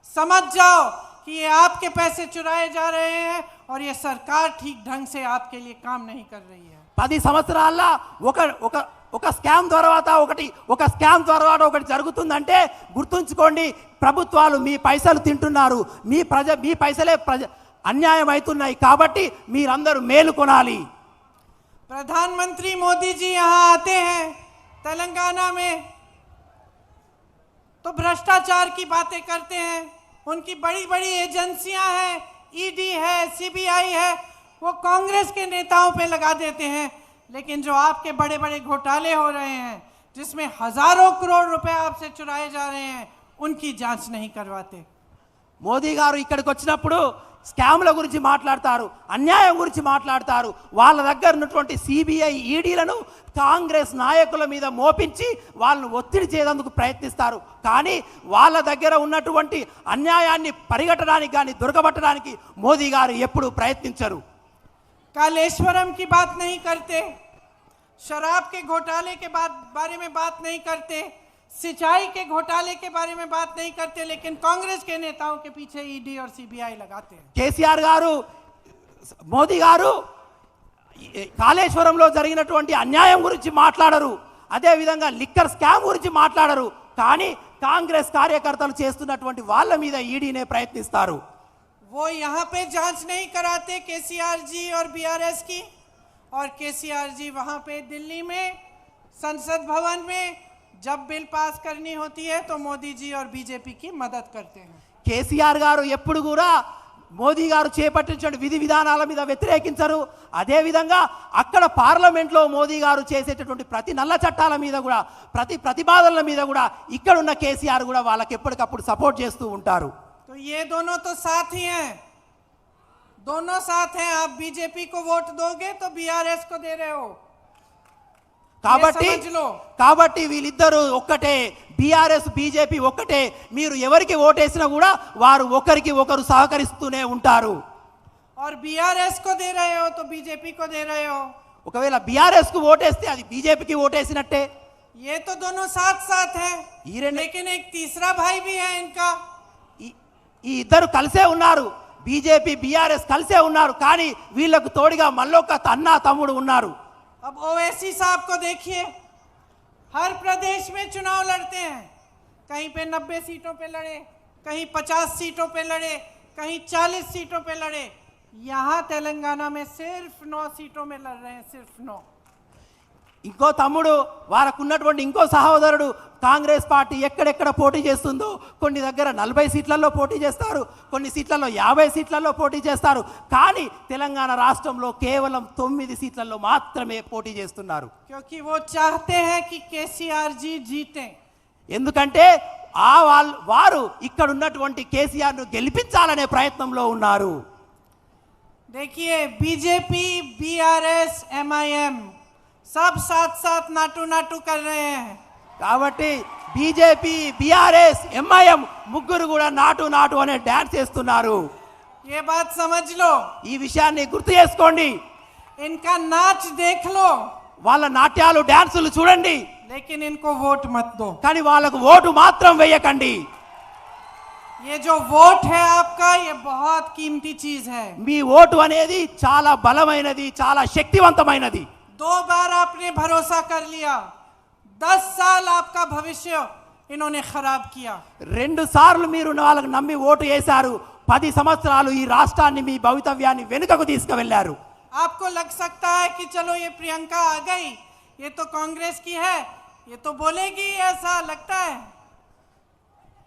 Speaker 1: समझ जाओ कि ये आपके पैसे चुराए जा रहे हैं और ये सरकार ठीक ढंग से आपके लिए काम नहीं कर रही है।
Speaker 2: 10 సంవత్సరాల ఒక స్కామ్ తర్వాత ఒకటి జరుగుతుందంటే గుర్తుంచుకోండి, ప్రభుత్వాలు మీ పైసలు తింటున్నారు, మీ పైసలే అన్యాయం అవుతున్నాయి, కాబట్టి మీరందరూ మేలుకొనాలి।
Speaker 1: प्रधानमंत्री मोदी जी यहाँ आते हैं तेलंगाना में तो भ्रष्टाचार की बातें करते हैं। उनकी बड़ी बड़ी एजेंसियां हैं, ED है, CBI है, वो कांग्रेस के नेताओं पे लगा देते हैं। लेकिन जो आपके बड़े बड़े घोटाले हो रहे हैं जिसमें हजारों करोड़ रुपए आपसे चुराए जा रहे हैं उनकी जांच नहीं करवाते।
Speaker 2: మోదీ గారు ఇక్కడికి వచ్చినప్పుడు స్కామ్ల గురించి మాట్లాడతారు, అన్యాయం గురించి మాట్లాడతారు। వాళ్ళ దగ్గర ఉన్నటువంటి CBI ఈడీలను కాంగ్రెస్ నాయకుల మీద మోపించి వాళ్ళను ఒత్తిడి చేయడానికి ప్రయత్నిస్తారు। కానీ వాళ్ళ దగ్గర ఉన్నటువంటి అన్యాయాన్ని పరిగెట్టడానికి కానీ దొరకబట్టడానికి మోదీ గారు ఎప్పుడూ ప్రయత్నించరు।
Speaker 1: कालेश्वरम की बात नहीं करते, शराब के घोटाले के बारे में बात नहीं करते, सिंचाई के घोटाले के बारे में बात नहीं करते, लेकिन कांग्रेस के नेताओं के पीछे ED और CBI लगाते हैं।
Speaker 2: కేసీఆర్ గారు మోదీ గారు కాళేశ్వరంలో జరిగినటువంటి అన్యాయం గురించి మాట్లాడరు, అదే విధంగా లిక్కర్ స్కామ్ గురించి మాట్లాడరు, కానీ కాంగ్రెస్ కార్యకర్తలు చేస్తున్నటువంటి వాళ్ళ మీద ఈడీనే ప్రయత్నిస్తారు।
Speaker 1: वो यहाँ पे जांच नहीं कराते KCR जी और BRS की, और KCR जी वहाँ पे दिल्ली में संसद भवन में जब बिल पास करनी होती है तो मोदी जी और बीजेपी की मदद करते हैं।
Speaker 2: కేసీఆర్ గారు ఎప్పుడు కూడా మోదీ గారు చేపట్టించిన విధి విధానాల మీద వ్యతిరేకించరు. అదేవిధంగా అక్కడ పార్లమెంట్లో మోదీ గారు చేసేటటువంటి ప్రతి నల్ల చట్టాల మీద కూడా, ప్రతి ప్రతిపాదనల మీద కూడా ఇక్కడున్న కేసీఆర్ కూడా వాళ్ళకి ఎప్పటికప్పుడు సపోర్ట్ చేస్తూ ఉంటారు.
Speaker 1: तो ये दोनों तो साथ ही हैं, दोनों साथ हैं. आप बीजेपी को वोट दोगे तो बीआरएस को दे रहे हो.
Speaker 2: కాబట్టి వీళ్ళిద్దరూ ఒక్కటే, బీఆర్ఎస్ బీజేపీ ఒక్కటే. మీరు ఎవరికి ఓటేసినా కూడా వారు ఒకరికి ఒకరు సహకరిస్తూనే ఉంటారు.
Speaker 1: और बीआरएस को दे रहे हो तो बीजेपी को दे रहे हो.
Speaker 2: ఒకవేళ బీఆర్ఎస్ కు ఓటేస్తే అది బీజేపీకి ఓటేసినట్టే.
Speaker 1: ये तो दोनों साथ साथ हैं, लेकिन एक तीसरा भाई भी है इनका.
Speaker 2: ఈ ఇద్దరు కలిసే ఉన్నారు, బీజేపీ బీఆర్ఎస్ కలిసే ఉన్నారు. కానీ వీళ్ళకు తోడుగా మళ్ళొక అన్న తమ్ముడు ఉన్నారు.
Speaker 1: अब ओवैसी साहब को देखिए, हर प्रदेश में चुनाव लड़ते हैं. कहीं पे 90 सीटों पे लड़े, कहीं 50 सीटों पे लड़े, कहीं 40 सीटों पे लड़े. यहाँ तेलंगाना में सिर्फ 9 सीटों में लड़ रहे हैं, सिर्फ 9.
Speaker 2: ఇంకో తమ్ముడు, వారకున్నటువంటి ఇంకో సహోదరుడు కాంగ్రెస్ పార్టీ ఎక్కడెక్కడ పోటీ చేస్తుందో కొన్ని దగ్గర 40 సీట్లలో పోటీ చేస్తారు, కొన్ని సీట్లలో 50 సీట్లలో పోటీ చేస్తారు. కానీ తెలంగాణ రాష్ట్రంలో కేవలం 9 సీట్లలో మాత్రమే పోటీ చేస్తున్నారు.
Speaker 1: क्योंकि वो चाहते हैं कि केसीआर जी जीते.
Speaker 2: ఎందుకంటే వారు ఇక్కడ ఉన్నటువంటి కేసీఆర్ ను గెలిపించాలనే ప్రయత్నంలో ఉన్నారు.
Speaker 1: देखिए, बीजेपీ, बीआरएस, एमआईएम सब साथ साथ नाटू नाटू कर रहे हैं.
Speaker 2: కాబట్టి బీజేపీ, బీఆర్ఎస్, ఎంఐఎం ముగ్గురు కూడా నాటు నాటు అనే డాన్స్ చేస్తున్నారు.
Speaker 1: ये बात समझ लो,
Speaker 2: ఈ విషయాన్ని గుర్తు చేసుకోండి.
Speaker 1: इनका नाच देख लो,
Speaker 2: వాళ్ళ నాట్యాలు డాన్సులు చూడండి,
Speaker 1: लेकिन इनको वोट मत दो.
Speaker 2: కానీ వాళ్ళకు ఓటు మాత్రం వేయకండి.
Speaker 1: ये जो वोट है आपका, ये बहुत कीमती चीज है.
Speaker 2: మీ ఓటు అనేది చాలా బలమైనది, చాలా శక్తివంతమైనది.
Speaker 1: 2 बार आपने भरोसा कर लिया, 10 साल आपका भविष्य इन्होंने खराब किया.
Speaker 2: 2 సార్లు మీరు వాళ్ళకు నమ్మి ఓటు వేశారు. 10 సంవత్సరాలు ఈ రాష్ట్రాన్ని, మీ భవితవ్యాన్ని వెనుకకు తీసుకువెళ్లారు.
Speaker 1: आपको लग सकता है कि चलो ये प्रियंका आ गई, ये तो कांग्रेस की है, ये तो बोलेगी, ऐसा लगता है.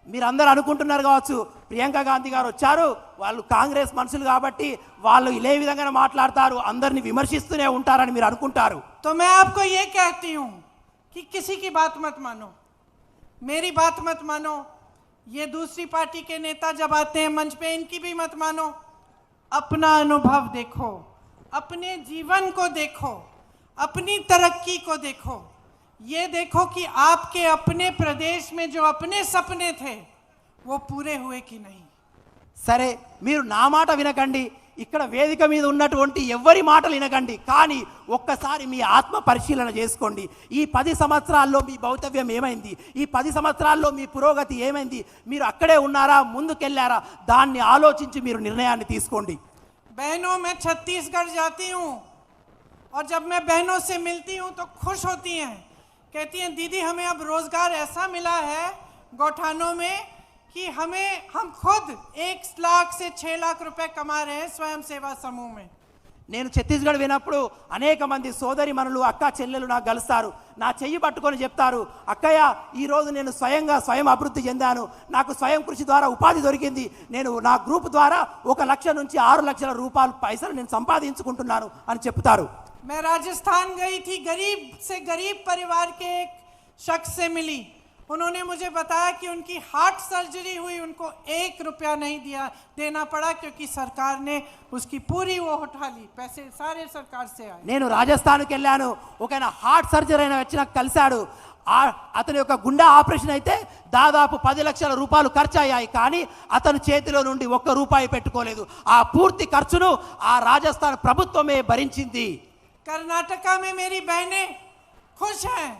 Speaker 2: మీరు అందరూ అనుకుంటున్నారు కావచ్చు, ప్రియాంక గాంధీ గారు వచ్చారు, వాళ్ళు కాంగ్రెస్ మనుషులు కాబట్టి వాళ్ళు ఇదే విధంగా మాట్లాడతారు, అందరిని విమర్శిస్తూనే ఉంటారని మీరు అనుకుంటారు.
Speaker 1: तो मैं आपको ये कहती हूँ कि किसी की बात मत मानो, मेरी बात मत मानो. ये दूसरी पार्टी के नेता जब आते हैं मंच पे, इनकी भी मत मानो. अपना अनुभव देखो, अपने जीवन को देखो, अपनी तरक्की को देखो. ये देखो कि आपके अपने प्रदेश में जो अपने सपने थे वो पूरे हुए कि नहीं.
Speaker 2: సరే, మీరు నా మాట వినకండి, ఇక్కడ వేదిక మీద ఉన్నటువంటి ఎవరి మాటలు వినకండి. కానీ ఒక్కసారి మీ ఆత్మ పరిశీలన చేసుకోండి. ఈ 10 సంవత్సరాల్లో మీ భవితవ్యం ఏమైంది, ఈ 10 సంవత్సరాల్లో మీ పురోగతి ఏమైంది, మీరు అక్కడే ఉన్నారా, ముందుకెళ్ళారా, దాన్ని ఆలోచించి మీరు నిర్ణయాన్ని తీసుకోండి.
Speaker 1: बहनों, मैं छत्तीसगढ़ जाती हूँ और जब मैं बहनों से मिलती हूँ तो खुश होती हैं, कहती हैं दीदी हमें अब रोजगार ऐसा मिला है गौठानों में कि हम खुद 1 लाख से 6 लाख रुपए कमा रहे हैं स्वयं सेवा समूह में.
Speaker 2: నేను ఛత్తీస్గఢ్ వినప్పుడు అనేక మంది సోదరి మనులు, అక్క చెల్లెలు నాకు కలుస్తారు. నా చెయ్యి పట్టుకొని చెప్తారు, అక్కయ్య ఈరోజు నేను స్వయం అభివృద్ధి చెందాను, నాకు స్వయం కృషి ద్వారా ఉపాధి దొరికింది, నేను నా గ్రూప్ ద్వారా 1 లక్ష నుంచి 6 లక్షల రూపాయల పైసలు నేను సంపాదించుకుంటున్నాను అని చెప్తారు.
Speaker 1: मैं राजस्थान गई थी, गरीब से गरीब परिवार के एक शख्स से मिली. उन्होंने मुझे बताया कि उनकी हार्ट सर्जरी हुई, उनको 1 रुपया नहीं देना पड़ा क्योंकि सरकार ने उसकी पूरी वो उठा ली, पैसे सारे सरकार से आए.
Speaker 2: నేను రాజస్థాన్కి వెళ్ళాను, ఒకైనా హార్ట్ సర్జరీ అయిన వచ్చి నాకు కలిశాడు. అతని యొక్క గుండె ఆపరేషన్ అయితే దాదాపు 10 లక్షల రూపాయలు ఖర్చు అయ్యాయి. కానీ అతని చేతిలో నుండి 1 రూపాయి పెట్టుకోలేదు. ఆ పూర్తి ఖర్చును ఆ రాజస్థాన్ ప్రభుత్వమే భరించింది.
Speaker 1: कर्नाटका में मेरी बहनें खुश हैं,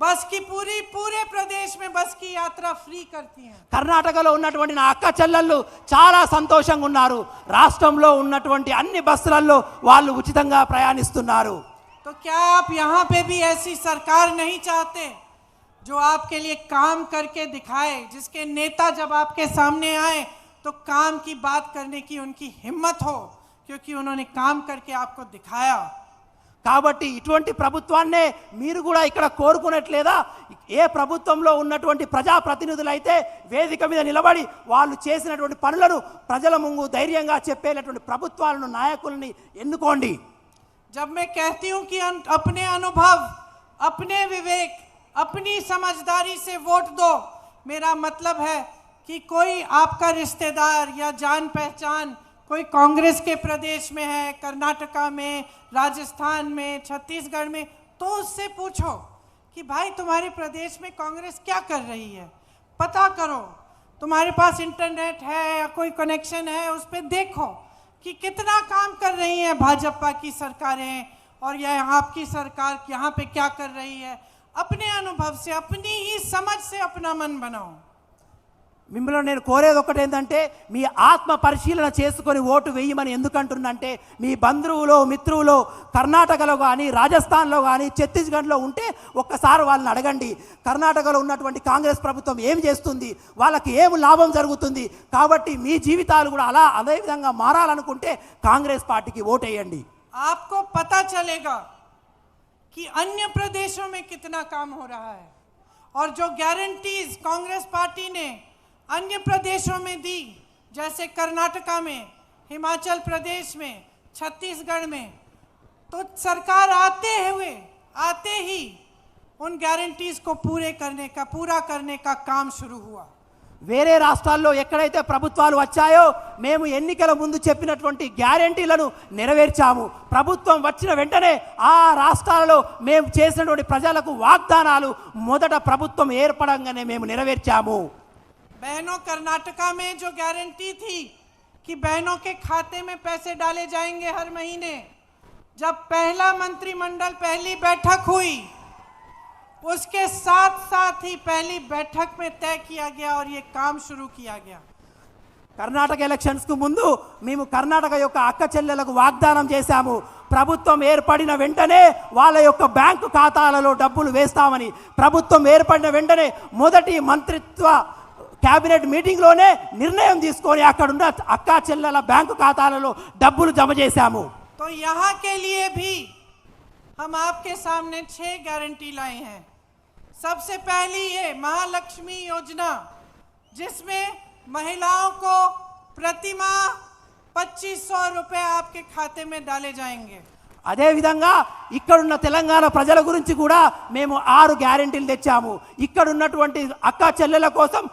Speaker 1: बस की पूरे प्रदेश में बस की यात्रा फ्री करती हैं.
Speaker 2: కర్ణాటకలో ఉన్నటువంటి నా అక్క చెల్లెళ్ళు చాలా సంతోషంగా ఉన్నారు. రాష్ట్రంలో ఉన్నటువంటి అన్ని బస్సులలో వాళ్ళు ఉచితంగా ప్రయాణిస్తున్నారు.
Speaker 1: तो क्या आप यहाँ पे भी ऐसी सरकार नहीं चाहते जो आपके लिए काम करके दिखाए, जिसके नेता जब आपके सामने आए तो काम की बात करने की उनकी हिम्मत हो, क्योंकि उन्होंने काम करके आपको दिखाया.
Speaker 2: కాబట్టి ఇటువంటి ప్రభుత్వాన్నే మీరు కూడా ఇక్కడ కోరుకున్నట్లేదా? ఏ ప్రభుత్వంలో ఉన్నటువంటి ప్రజాప్రతినిధులైతే వేదిక మీద నిలబడి వాళ్ళు చేసినటువంటి పనులను ప్రజల ముందు ధైర్యంగా చెప్పేటటువంటి ప్రభుత్వాలను నాయకుల్ని ఎన్నుకోండి.
Speaker 1: जब मैं कहती हूं कि अपने अनुभव, अपने विवेक, अपनी समझदारी से वोट दो, मेरा मतलब है कि कोई आपका रिश्तेदार या जान पहचान कोई कांग्रेस के प्रदेश में है, कर्नाटका में, राजस्थान में, छत्तीसगढ़ में, तो उससे पूछो कि भाई तुम्हारे प्रदेश में कांग्रेस क्या कर रही है, पता करो। तुम्हारे पास इंटरनेट है या कोई कनेक्शन है, उस पर देखो कि कितना काम कर रही है भाजपा की सरकारें और यह आपकी सरकार यहाँ पे क्या कर रही है। अपने अनुभव से, अपनी ही समझ से अपना मन बनाओ।
Speaker 2: మిమ్మల్ని నేను కోరేది ఒకటి ఏంటంటే మీ ఆత్మ పరిశీలన చేసుకొని ఓటు వేయమని ఎందుకంటున్నంటే మీ బంధువులు మిత్రులు కర్ణాటకలో కానీ రాజస్థాన్లో కానీ ఛత్తీస్గఢ్లో ఉంటే ఒక్కసారి వాళ్ళని అడగండి. కర్ణాటకలో ఉన్నటువంటి కాంగ్రెస్ ప్రభుత్వం ఏం చేస్తుంది, వాళ్ళకి ఏం లాభం జరుగుతుంది. కాబట్టి మీ జీవితాలు కూడా అదే విధంగా మారాలనుకుంటే కాంగ్రెస్ పార్టీకి ఓటేయండి.
Speaker 1: आपको पता चलेगा कि अन्य प्रदेशों में कितना काम हो रहा है और जो गारंटीज कांग्रेस पार्टी ने अन्य प्रदेशों में दी, जैसे कर्नाटका में, हिमाचल प्रदेश में, छत्तीसगढ़ में, तो सरकार आते ही उन गारंटीज को पूरा करने का काम शुरू हुआ।
Speaker 2: వేరే రాష్ట్రాల్లో ఎక్కడైతే ప్రభుత్వాలు వచ్చాయో మేము ఎన్నికల ముందు చెప్పినటువంటి గ్యారెంటీలను నెరవేర్చాము. ప్రభుత్వం వచ్చిన వెంటనే ఆ రాష్ట్రాలలో మేము చేసినటువంటి ప్రజలకు వాగ్దానాలు మొదట ప్రభుత్వం ఏర్పడంగానే మేము నెరవేర్చాము.
Speaker 1: बहनों, कर्नाटका में जो गारंटी थी कि बहनों के खाते में पैसे डाले जाएंगे हर महीने, जब पहला मंत्रिमंडल पहली बैठक हुई उसके साथ साथ ही पहली बैठक में तय किया गया और ये काम शुरू किया गया।
Speaker 2: కర్ణాటక ఎలక్షన్స్ కు ముందు మేము కర్ణాటక యొక్క అక్క చెల్లెలకు వాగ్దానం చేశాము. ప్రభుత్వం ఏర్పడిన వెంటనే వాళ్ళ యొక్క బ్యాంకు ఖాతాలలో డబ్బులు వేస్తామని. ప్రభుత్వం ఏర్పడిన వెంటనే మొదటి మంత్రిత్వ कैबिनेट मीटिंग लोने निर्णय తీసుకొని అక్కడున్న అక్కా చెల్లెల బ్యాంకు ఖాతాలలో డబ్బులు జమ చేశాము.
Speaker 1: तो यहाँ के लिए भी हम आपके सामने 6 गारंटी लाए हैं। सबसे पहली ये महालक्ष्मी योजना, जिसमें महिलाओं को प्रति माह 2500 रुपए आपके खाते में डाले जाएंगे।
Speaker 2: అదే విధంగా ఇక్కడున్న తెలంగాణ ప్రజల గురించి కూడా మేము 6 గ్యారెంటీలు తెచ్చాము. ఇక్కడ ఉన్నటువంటి అక్క చెల్లెల కోసం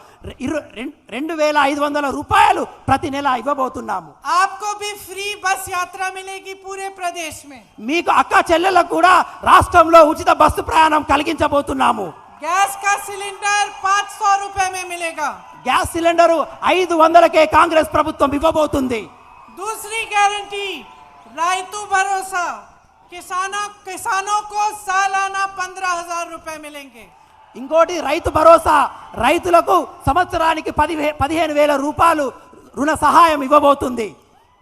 Speaker 2: 2500 రూపాయలు ప్రతి నెల ఇవ్వబోతున్నాము.
Speaker 1: आपको भी फ्री बस यात्रा मिलेगी पूरे प्रदेश में।
Speaker 2: మీకు అక్క చెల్లెలకు కూడా రాష్ట్రంలో ఉచిత బస్సు ప్రయాణం కలిగించబోతున్నాము.
Speaker 1: गैस का सिलेंडर 500 रुपए में मिलेगा।
Speaker 2: గ్యాస్ సిలిండర్ 500కే కాంగ్రెస్ ప్రభుత్వం ఇవ్వబోతుంది.
Speaker 1: दूसरी गारंटी रायतू भरोसा, किसानों को सालाना 15,000 रुपए मिलेंगे।
Speaker 2: ఇంకోటి రైతు భరోసా, రైతులకు సంవత్సరానికి 15,000 రూపాయలు రుణ సహాయం ఇవ్వబోతుంది.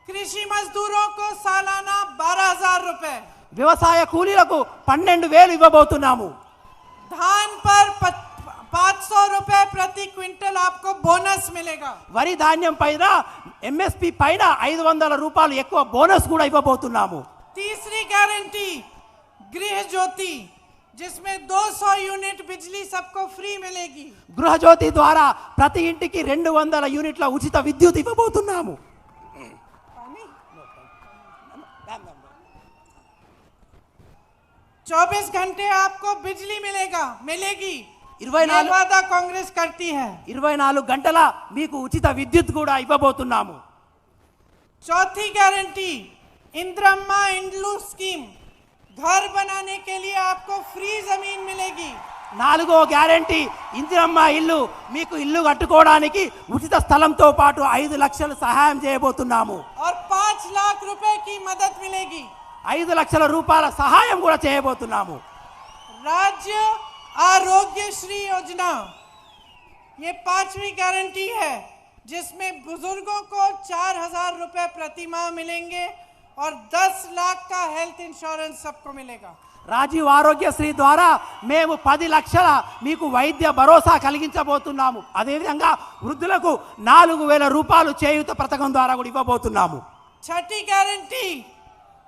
Speaker 1: कृषि मजदूरों को सालाना 12,000 रुपए।
Speaker 2: వ్యవసాయ కూలీలకు 12,000 ఇవ్వబోతున్నాము.
Speaker 1: धान पर 500 रुपए प्रति क्विंटल आपको बोनस मिलेगा।
Speaker 2: వరి ధాన్యం పైన ఎంఎస్పి పైన 500 రూపాయలు ఎక్కువ బోనస్ కూడా ఇవ్వబోతున్నాము.
Speaker 1: तीसरी गारंटी गृह ज्योति, जिसमें 200 यूनिट बिजली सबको फ्री मिलेगी।
Speaker 2: గృహ జ్యోతి ద్వారా ప్రతి ఇంటికి 200 యూనిట్ల ఉచిత విద్యుత్ ఇవ్వబోతున్నాము.
Speaker 1: 24 घंटे आपको बिजली मिलेगी।
Speaker 2: 24
Speaker 1: वादा कांग्रेस करती है।
Speaker 2: 24 గంటల మీకు ఉచిత విద్యుత్ కూడా ఇవ్వబోతున్నాము.
Speaker 1: चौथी गारंटी इंदिरा इंड्लू स्कीम, घर बनाने के लिए आपको फ्री जमीन मिलेगी।
Speaker 2: 4వ గ్యారెంటీ ఇందిరమ్మ ఇల్లు, మీకు ఇల్లు కట్టుకోవడానికి ఉచిత స్థలంతో పాటు 5 లక్షలు సహాయం చేయబోతున్నాము.
Speaker 1: और 5 लाख रुपए की मदद मिलेगी।
Speaker 2: 5 లక్షల రూపాయల సహాయం కూడా చేయబోతున్నాము.
Speaker 1: राज्य आरोग्य श्री योजना, ये 5वीं गारंटी है, जिसमें बुजुर्गों को 4,000 रुपए प्रति माह मिलेंगे और 10 लाख का हेल्थ इंश्योरेंस सबको मिलेगा।
Speaker 2: రాజీవ్ ఆరోగ్యశ్రీ ద్వారా మేము 10 లక్షల మీకు వైద్య భరోసా కలిగించబోతున్నాము. అదేవిధంగా వృద్ధులకు 4,000 రూపాయలు చేయూత పథకం ద్వారా కూడా ఇవ్వబోతున్నాము.
Speaker 1: छठी गारंटी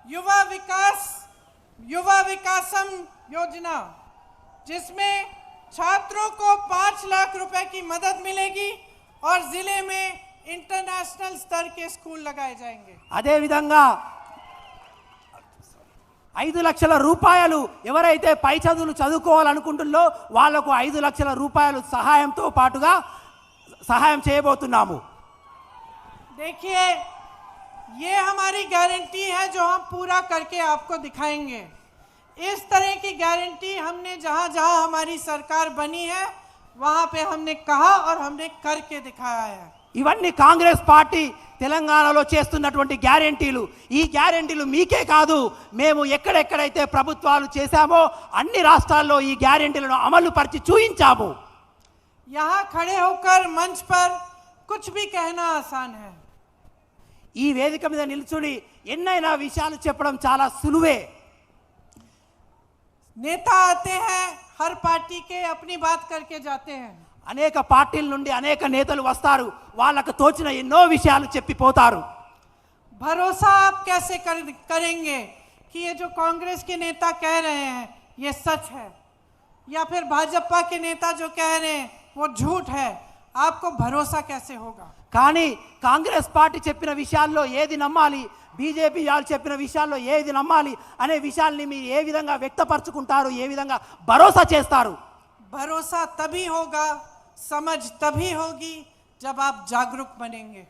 Speaker 1: युवा विकास युवा विकासम योजना, जिसमें छात्रों को 5 लाख रुपए की मदद मिलेगी और जिले में इंटरनेशनल स्तर के स्कूल लगाए जाएंगे।
Speaker 2: అదే విధంగా 5 లక్షల రూపాయలు ఎవరైతే పై చదువులు చదువుకోవాలనుకుంటున్నారో వాళ్లకు 5 లక్షల రూపాయలు సహాయంతో పాటుగా సహాయం చేయబోతున్నాము।
Speaker 1: देखिए, ये हमारी गारंटी है जो हम पूरा करके आपको दिखाएंगे। इस तरह की गारंटी हमने जहां जहां हमारी सरकार बनी है वहां पे हमने कहा और हमने करके दिखाया है।
Speaker 2: ఇవన్నీ కాంగ్రెస్ పార్టీ తెలంగాణలో చేస్తున్నటువంటి గ్యారెంటీలు। ఈ గ్యారెంటీలు మీకే కాదు, మేము ఎక్కడెక్కడైతే ప్రభుత్వాలు చేశామో అన్ని రాష్ట్రాల్లో ఈ గ్యారెంటీలను అమలు పరిచి చూయించాము।
Speaker 1: यहाँ खड़े होकर मंच पर कुछ भी कहना आसान है।
Speaker 2: ఈ వేదిక మీద నిల్చుని ఎన్నైనా విషయాలు చెప్పడం చాలా సులువే।
Speaker 1: नेता आते हैं, हर पार्टी के अपनी बात करके जाते हैं।
Speaker 2: అనేక పార్టీల నుండి అనేక నేతలు వస్తారు, వాళ్ళకు తోచిన ఎన్నో విషయాలు చెప్పిపోతారు।
Speaker 1: भरोसा आप कैसे करेंगे कि ये जो कांग्रेस के नेता कह रहे हैं ये सच है, या फिर भाजपा के नेता जो कह रहे हैं वो झूठ है? आपको भरोसा कैसे होगा?
Speaker 2: కానీ కాంగ్రెస్ పార్టీ చెప్పిన విషయాల్లో ఏది నమ్మాలి, బీజేపీ వాళ్ళు చెప్పిన విషయాల్లో ఏది నమ్మాలి అనే విషయాల్ని మీరు ఏ విధంగా వ్యక్తపరచుకుంటారు, ఏ విధంగా భరోసా చేస్తారు?
Speaker 1: भरोसा तभी होगा, समझ तभी होगी जब आप जागरूक बनेंगे।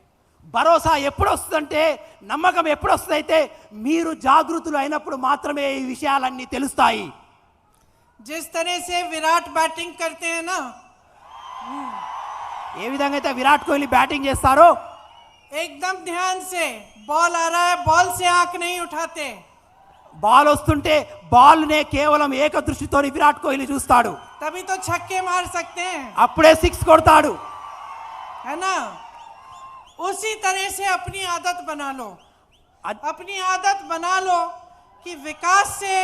Speaker 2: భరోసా ఎప్పుడు వస్తుందంటే, నమ్మకం ఎప్పుడు వస్తుందైతే మీరు జాగృతులు అయినప్పుడు మాత్రమే ఈ విషయాలన్నీ తెలుస్తాయి।
Speaker 1: जिस तरह से विराट बैटिंग करते हैं ना,
Speaker 2: ఏ విధంగా అయితే విరాట్ కోహ్లీ బ్యాటింగ్ చేస్తారో
Speaker 1: एकदम ध्यान से बॉल आ रहा है, बॉल से आंख नहीं उठाते।
Speaker 2: బాల్ వస్తుంటే బాల్నే కేవలం ఏక దృష్టితో విరాట్ కోహ్లీ చూస్తాడు,
Speaker 1: तभी तो छक्के मार सकते हैं,
Speaker 2: అప్పుడే 6 కొడతాడు।
Speaker 1: है ना? उसी तरह से अपनी आदत बना लो, अपनी आदत बना लो कि विकास से,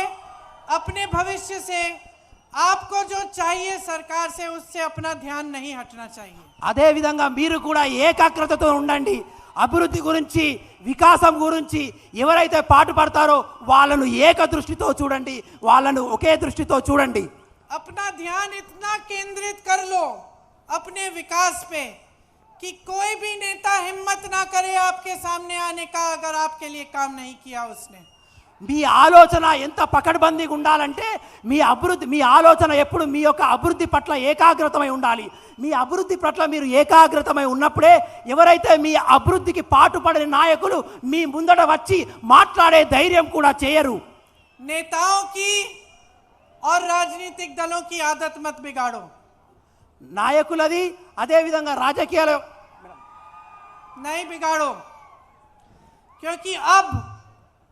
Speaker 1: अपने भविष्य से, आपको जो चाहिए सरकार से उससे अपना ध्यान नहीं हटना चाहिए।
Speaker 2: అదే విధంగా మీరు కూడా ఏకాగ్రతతో ఉండండి। అభివృద్ధి గురించి, వికాసం గురించి ఎవరైతే పాటుపడతారో వాళ్ళను ఏక దృష్టితో చూడండి, వాళ్ళను ఒకే దృష్టితో చూడండి।
Speaker 1: अपना ध्यान इतना केंद्रित कर लो अपने विकास पे कि कोई भी नेता हिम्मत ना करे आपके सामने आने का अगर आपके लिए काम नहीं किया उसने।
Speaker 2: మీ ఆలోచన ఎంత పకడ్బందీగా ఉండాలంటే మీ ఆలోచన ఎప్పుడు మీ యొక్క అభివృద్ధి పట్ల ఏకాగ్రతమై ఉండాలి। మీ అభివృద్ధి పట్ల మీరు ఏకాగ్రతమై ఉన్నప్పుడే ఎవరైతే మీ అభివృద్ధికి పాటుపడని నాయకులు మీ ముందట వచ్చి మాట్లాడే ధైర్యం కూడా చేయరు।
Speaker 1: नेताओं की और राजनीतिक दलों की आदत मत बिगाड़ो।
Speaker 2: నాయకులది అదే విధంగా రాజకీయాల
Speaker 1: नहीं बिगाड़ो, क्योंकि अब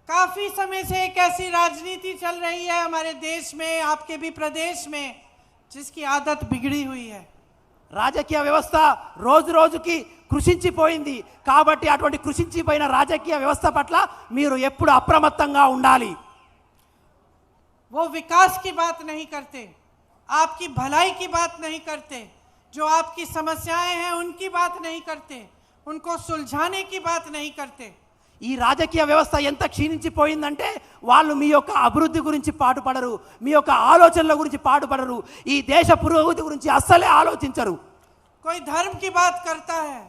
Speaker 1: काफी समय से एक ऐसी राजनीति चल रही है हमारे देश में, आपके भी प्रदेश में, जिसकी आदत बिगड़ी हुई है।
Speaker 2: రాజకీయ వ్యవస్థ రోజు రోజుకి కృషించిపోయింది కాబట్టి అటువంటి కృషించిపోయిన రాజకీయ వ్యవస్థ పట్ల మీరు ఎప్పుడు అప్రమత్తంగా ఉండాలి।
Speaker 1: वो विकास की बात नहीं करते, आपकी भलाई की बात नहीं करते, जो आपकी समस्याएं हैं उनकी बात नहीं करते, उनको सुलझाने की बात नहीं करते।
Speaker 2: ఈ రాజకీయ వ్యవస్థ ఎంత క్షీణించిపోయిందంటే వాళ్ళు మీ యొక్క అభివృద్ధి గురించి పాటుపడరు, మీ యొక్క ఆలోచనల గురించి పాటుపడరు, ఈ దేశ పురోగతి గురించి అస్సలే ఆలోచించరు।
Speaker 1: कोई धर्म की बात करता है,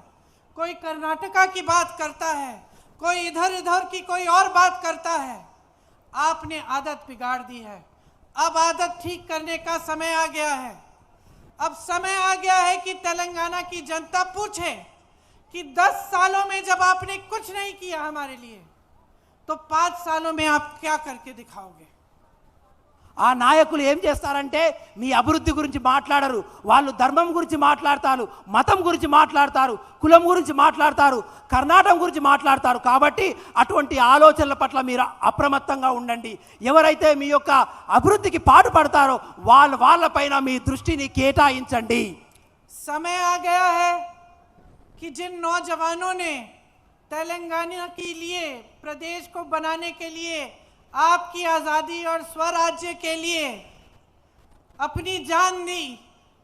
Speaker 1: कोई कर्नाटका की बात करता है, कोई इधर उधर की कोई और बात करता है। आपने आदत बिगाड़ दी है, अब आदत ठीक करने का समय आ गया है। अब समय आ गया है कि तेलंगाना की जनता पूछे कि 10 सालों में जब आपने कुछ नहीं किया हमारे लिए, तो 5 सालों में आप क्या करके दिखाओगे?
Speaker 2: ఆ నాయకులు ఏం చేస్తారంటే మీ అభివృద్ధి గురించి మాట్లాడరు, వాళ్ళు ధర్మం గురించి మాట్లాడతారు, మతం గురించి మాట్లాడతారు, కులం గురించి మాట్లాడతారు, కర్ణాటక గురించి మాట్లాడతారు। కాబట్టి అటువంటి ఆలోచనల పట్ల మీరు అప్రమత్తంగా ఉండండి। ఎవరైతే మీ యొక్క అభివృద్ధికి పాటుపడతారో వాళ్ళపైన మీ దృష్టిని కేటాయించండి।
Speaker 1: समय आ गया है कि जिन नौजवानों ने तेलंगाना के लिए, प्रदेश को बनाने के लिए, आपकी आज़ादी और स्वराज्य के लिए अपनी जान दी,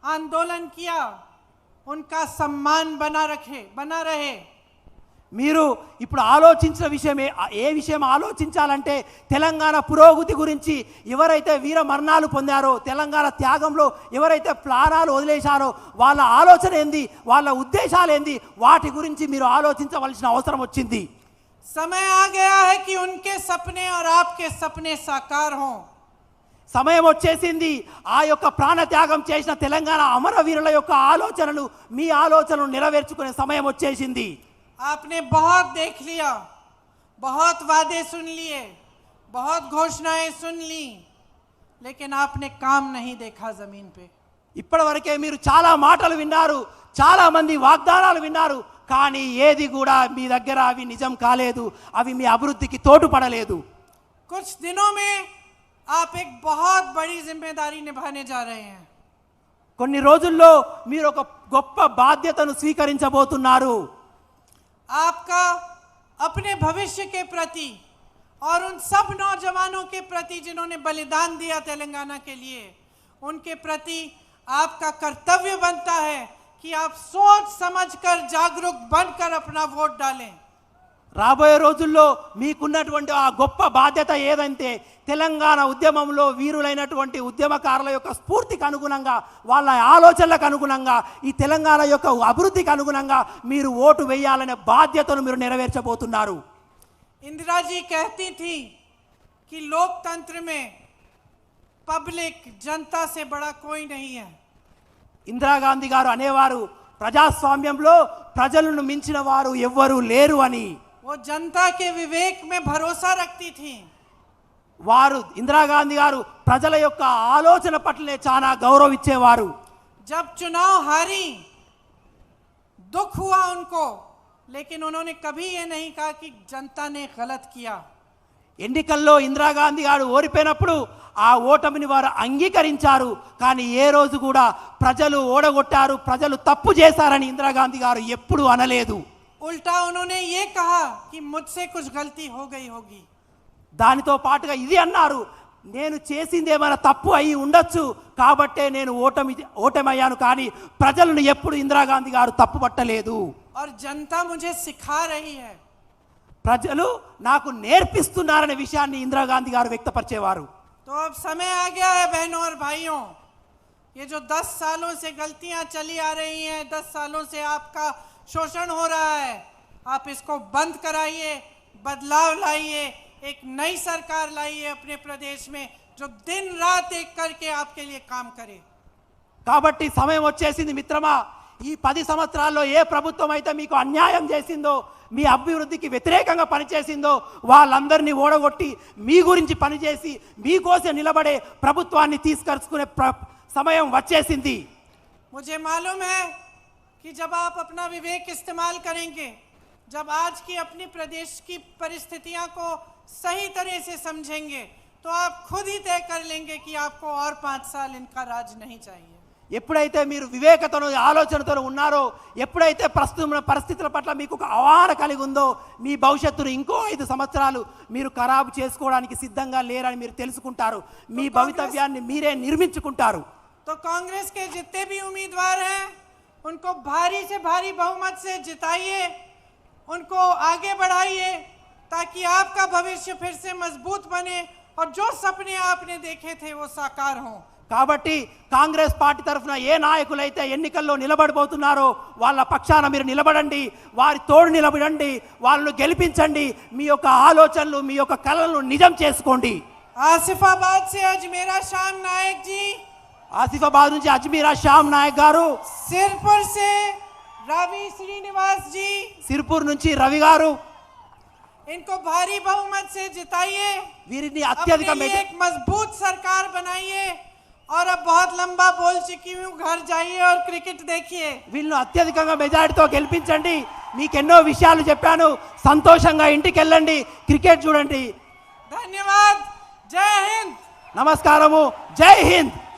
Speaker 1: आंदोलन किया, उनका सम्मान बना रहे।
Speaker 2: మీరు ఇప్పుడు ఆలోచించిన విషయమే ఏ విషయం ఆలోచించాలంటే తెలంగాణ పురోగతి గురించి ఎవరైతే వీర మరణాలు పొందారో తెలంగాణ త్యాగంలో ఎవరైతే ప్రాణాలు వదిలేశారో వాళ్ళ ఆలోచన ఏంది వాళ్ళ ఉద్దేశాలు ఏంది వాటి గురించి మీరు ఆలోచించవలసిన అవసరం వచ్చింది
Speaker 1: समय आ गया है कि उनके सपने और आपके सपने साकार हों
Speaker 2: సమయం వచ్చేసింది ఆ యొక్క ప్రాణత్యాగం చేసిన తెలంగాణ అమరవీరుల యొక్క ఆలోచనలు మీ ఆలోచనలు నెరవేర్చుకునే సమయం వచ్చేసింది
Speaker 1: आपने बहुत देख लिया बहुत वादे सुन लिए बहुत घोषणाएं सुन ली लेकिन आपने काम नहीं देखा जमीन पे
Speaker 2: ఇప్పటివరకే మీరు చాలా మాటలు విన్నారు చాలా మంది వాగ్దానాలు విన్నారు కానీ ఏది కూడా మీ దగ్గర అవి నిజం కాలేదు అవి మీ అభివృద్ధికి తోడ్పడలేదు
Speaker 1: कुछ दिनों में आप एक बहुत बड़ी जिम्मेदारी निभाने जा रहे हैं
Speaker 2: కొన్ని రోజుల్లో మీరు ఒక గొప్ప బాధ్యతను స్వీకరించబోతున్నారు
Speaker 1: आपका अपने भविष्य के प्रति और उन सब नौजवानों के प्रति जिन्होंने बलिदान दिया तेलंगाना के लिए उनके प्रति आपका कर्तव्य बनता है कि आप सोच समझकर जागरूक बनकर अपना वोट डालें
Speaker 2: రాబోయే రోజుల్లో మీకున్నటువంటి ఆ గొప్ప బాధ్యత ఏదంటే తెలంగాణ ఉద్యమంలో వీరులైనటువంటి ఉద్యమకారుల యొక్క స్ఫూర్తికి అనుగుణంగా వాళ్ళ ఆలోచనలకు అనుగుణంగా ఈ తెలంగాణ యొక్క అభివృద్ధికి అనుగుణంగా మీరు ఓటు వేయాలనే బాధ్యతను మీరు నెరవేర్చబోతున్నారు
Speaker 1: इंदिरा जी कहती थी कि लोकतंत्र में पब्लिक जनता से बड़ा कोई नहीं है
Speaker 2: ఇందిరాగాంధీ గారు అనేవారు ప్రజాస్వామ్యంలో ప్రజలను మించిన వారు ఎవ్వరూ లేరు అని
Speaker 1: वो जनता के विवेक में भरोसा रखती थी
Speaker 2: వారు ఇందిరాగాంధీ గారు ప్రజల యొక్క ఆలోచన పట్లనే చాలా గౌరవించేవారు
Speaker 1: जब चुनाव हारी दुख हुआ उनको लेकिन उन्होंने कभी ये नहीं कहा कि जनता ने गलत किया
Speaker 2: ఎన్నికల్లో ఇందిరాగాంధీ గారు ఓడిపోయినప్పుడు ఆ ఓటమిని వారు అంగీకరించారు కానీ ఏ రోజు కూడా ప్రజలు ఓడగొట్టారు ప్రజలు తప్పు చేశారని ఇందిరాగాంధీ గారు ఎప్పుడూ అనలేదు
Speaker 1: उल्टा उन्होंने ये कहा कि मुझसे कुछ गलती हो गई होगी
Speaker 2: దానితో పాటుగా ఇది అన్నారు నేను చేసింది ఏమైనా తప్పు అయి ఉండొచ్చు కాబట్టే నేను ఓటమయ్యాను కానీ ప్రజలను ఎప్పుడు ఇందిరాగాంధీ గారు తప్పు పట్టలేదు
Speaker 1: और जनता मुझे सिखा रही है
Speaker 2: ప్రజలు నాకు నేర్పిస్తున్నారనే విషయాన్ని ఇందిరాగాంధీ గారు వ్యక్తపరిచేవారు
Speaker 1: तो अब समय आ गया है बहनों और भाइयों ये जो 10 सालों से गलतियां चली आ रही हैं 10 सालों से आपका शोषण हो रहा है आप इसको बंद कराइए बदलाव लाइए एक नई सरकार लाइए अपने प्रदेश में जो दिन रात एक करके आपके लिए काम करे
Speaker 2: కాబట్టి సమయం వచ్చేసింది మిత్రమా ఈ 10 సంవత్సరాల్లో ఏ ప్రభుత్వం అయితే మీకు అన్యాయం చేసిందో మీ అభివృద్ధికి వ్యతిరేకంగా పనిచేసిందో వాళ్ళందరినీ ఓడగొట్టి మీ గురించి పనిచేసి మీకోసం నిలబడే ప్రభుత్వాన్ని తీసుకొచ్చుకునే సమయం వచ్చేసింది
Speaker 1: मुझे मालूम है कि जब आप अपना विवेक इस्तेमाल करेंगे जब आज की अपनी प्रदेश की परिस्थितियां को सही तरह से समझेंगे तो आप खुद ही तय कर लेंगे कि आपको और 5 साल इनका राज नहीं चाहिए
Speaker 2: ఎప్పుడైతే మీరు వివేకతను ఆలోచనతో ఉన్నారో ఎప్పుడైతే ప్రస్తుత పరిస్థితుల పట్ల మీకు ఒక అవగాహన కలిగి ఉందో మీ భవిష్యత్తును ఇంకో 5 సంవత్సరాలు మీరు ఖరాబు చేసుకోవడానికి సిద్ధంగా లేరని మీరు తెలుసుకుంటారు మీ భవితవ్యాన్ని మీరే నిర్మించుకుంటారు
Speaker 1: तो कांग्रेस के जितने भी उम्मीदवार हैं उनको भारी से भारी बहुमत से जिताइए उनको आगे बढ़ाइए ताकि आपका भविष्य फिर से मजबूत बने और जो सपने आपने देखे थे वो साकार हों
Speaker 2: కాబట్టి కాంగ్రెస్ పార్టీ తరఫున ఏ నాయకులైతే ఎన్నికల్లో నిలబడబోతున్నారో వాళ్ళ పక్షాన మీరు నిలబడండి వారి తోడు నిలబడండి వాళ్ళను గెలిపించండి మీ యొక్క ఆలోచనలు మీ యొక్క కలలను నిజం చేసుకోండి
Speaker 1: आसिफाबाद से अजमेरा श्याम नायक जी
Speaker 2: ఆసిఫాబాద్ నుంచి అజ్మీరా శ్యామ్ నాయక్ గారు
Speaker 1: सिरपुर से रवि श्रीनिवास जी
Speaker 2: సిర్పూర్ నుంచి రవి గారు
Speaker 1: इनको भारी बहुमत से जिताइए
Speaker 2: వీరిని
Speaker 1: अपने
Speaker 2: అత్యధిక
Speaker 1: लिए एक मजबूत सरकार बनाइए और अब बहुत लंबा बोल चुकी हूँ घर जाइए और क्रिकेट देखिए
Speaker 2: వీళ్ళను అత్యధికంగా మెజారిటీతో గెలిపించండి మీకు ఎన్నో విషయాలు చెప్పాను సంతోషంగా ఇంటికి వెళ్ళండి క్రికెట్ చూడండి
Speaker 1: धन्यवाद जय हिंद
Speaker 2: నమస్కారము జై హింద్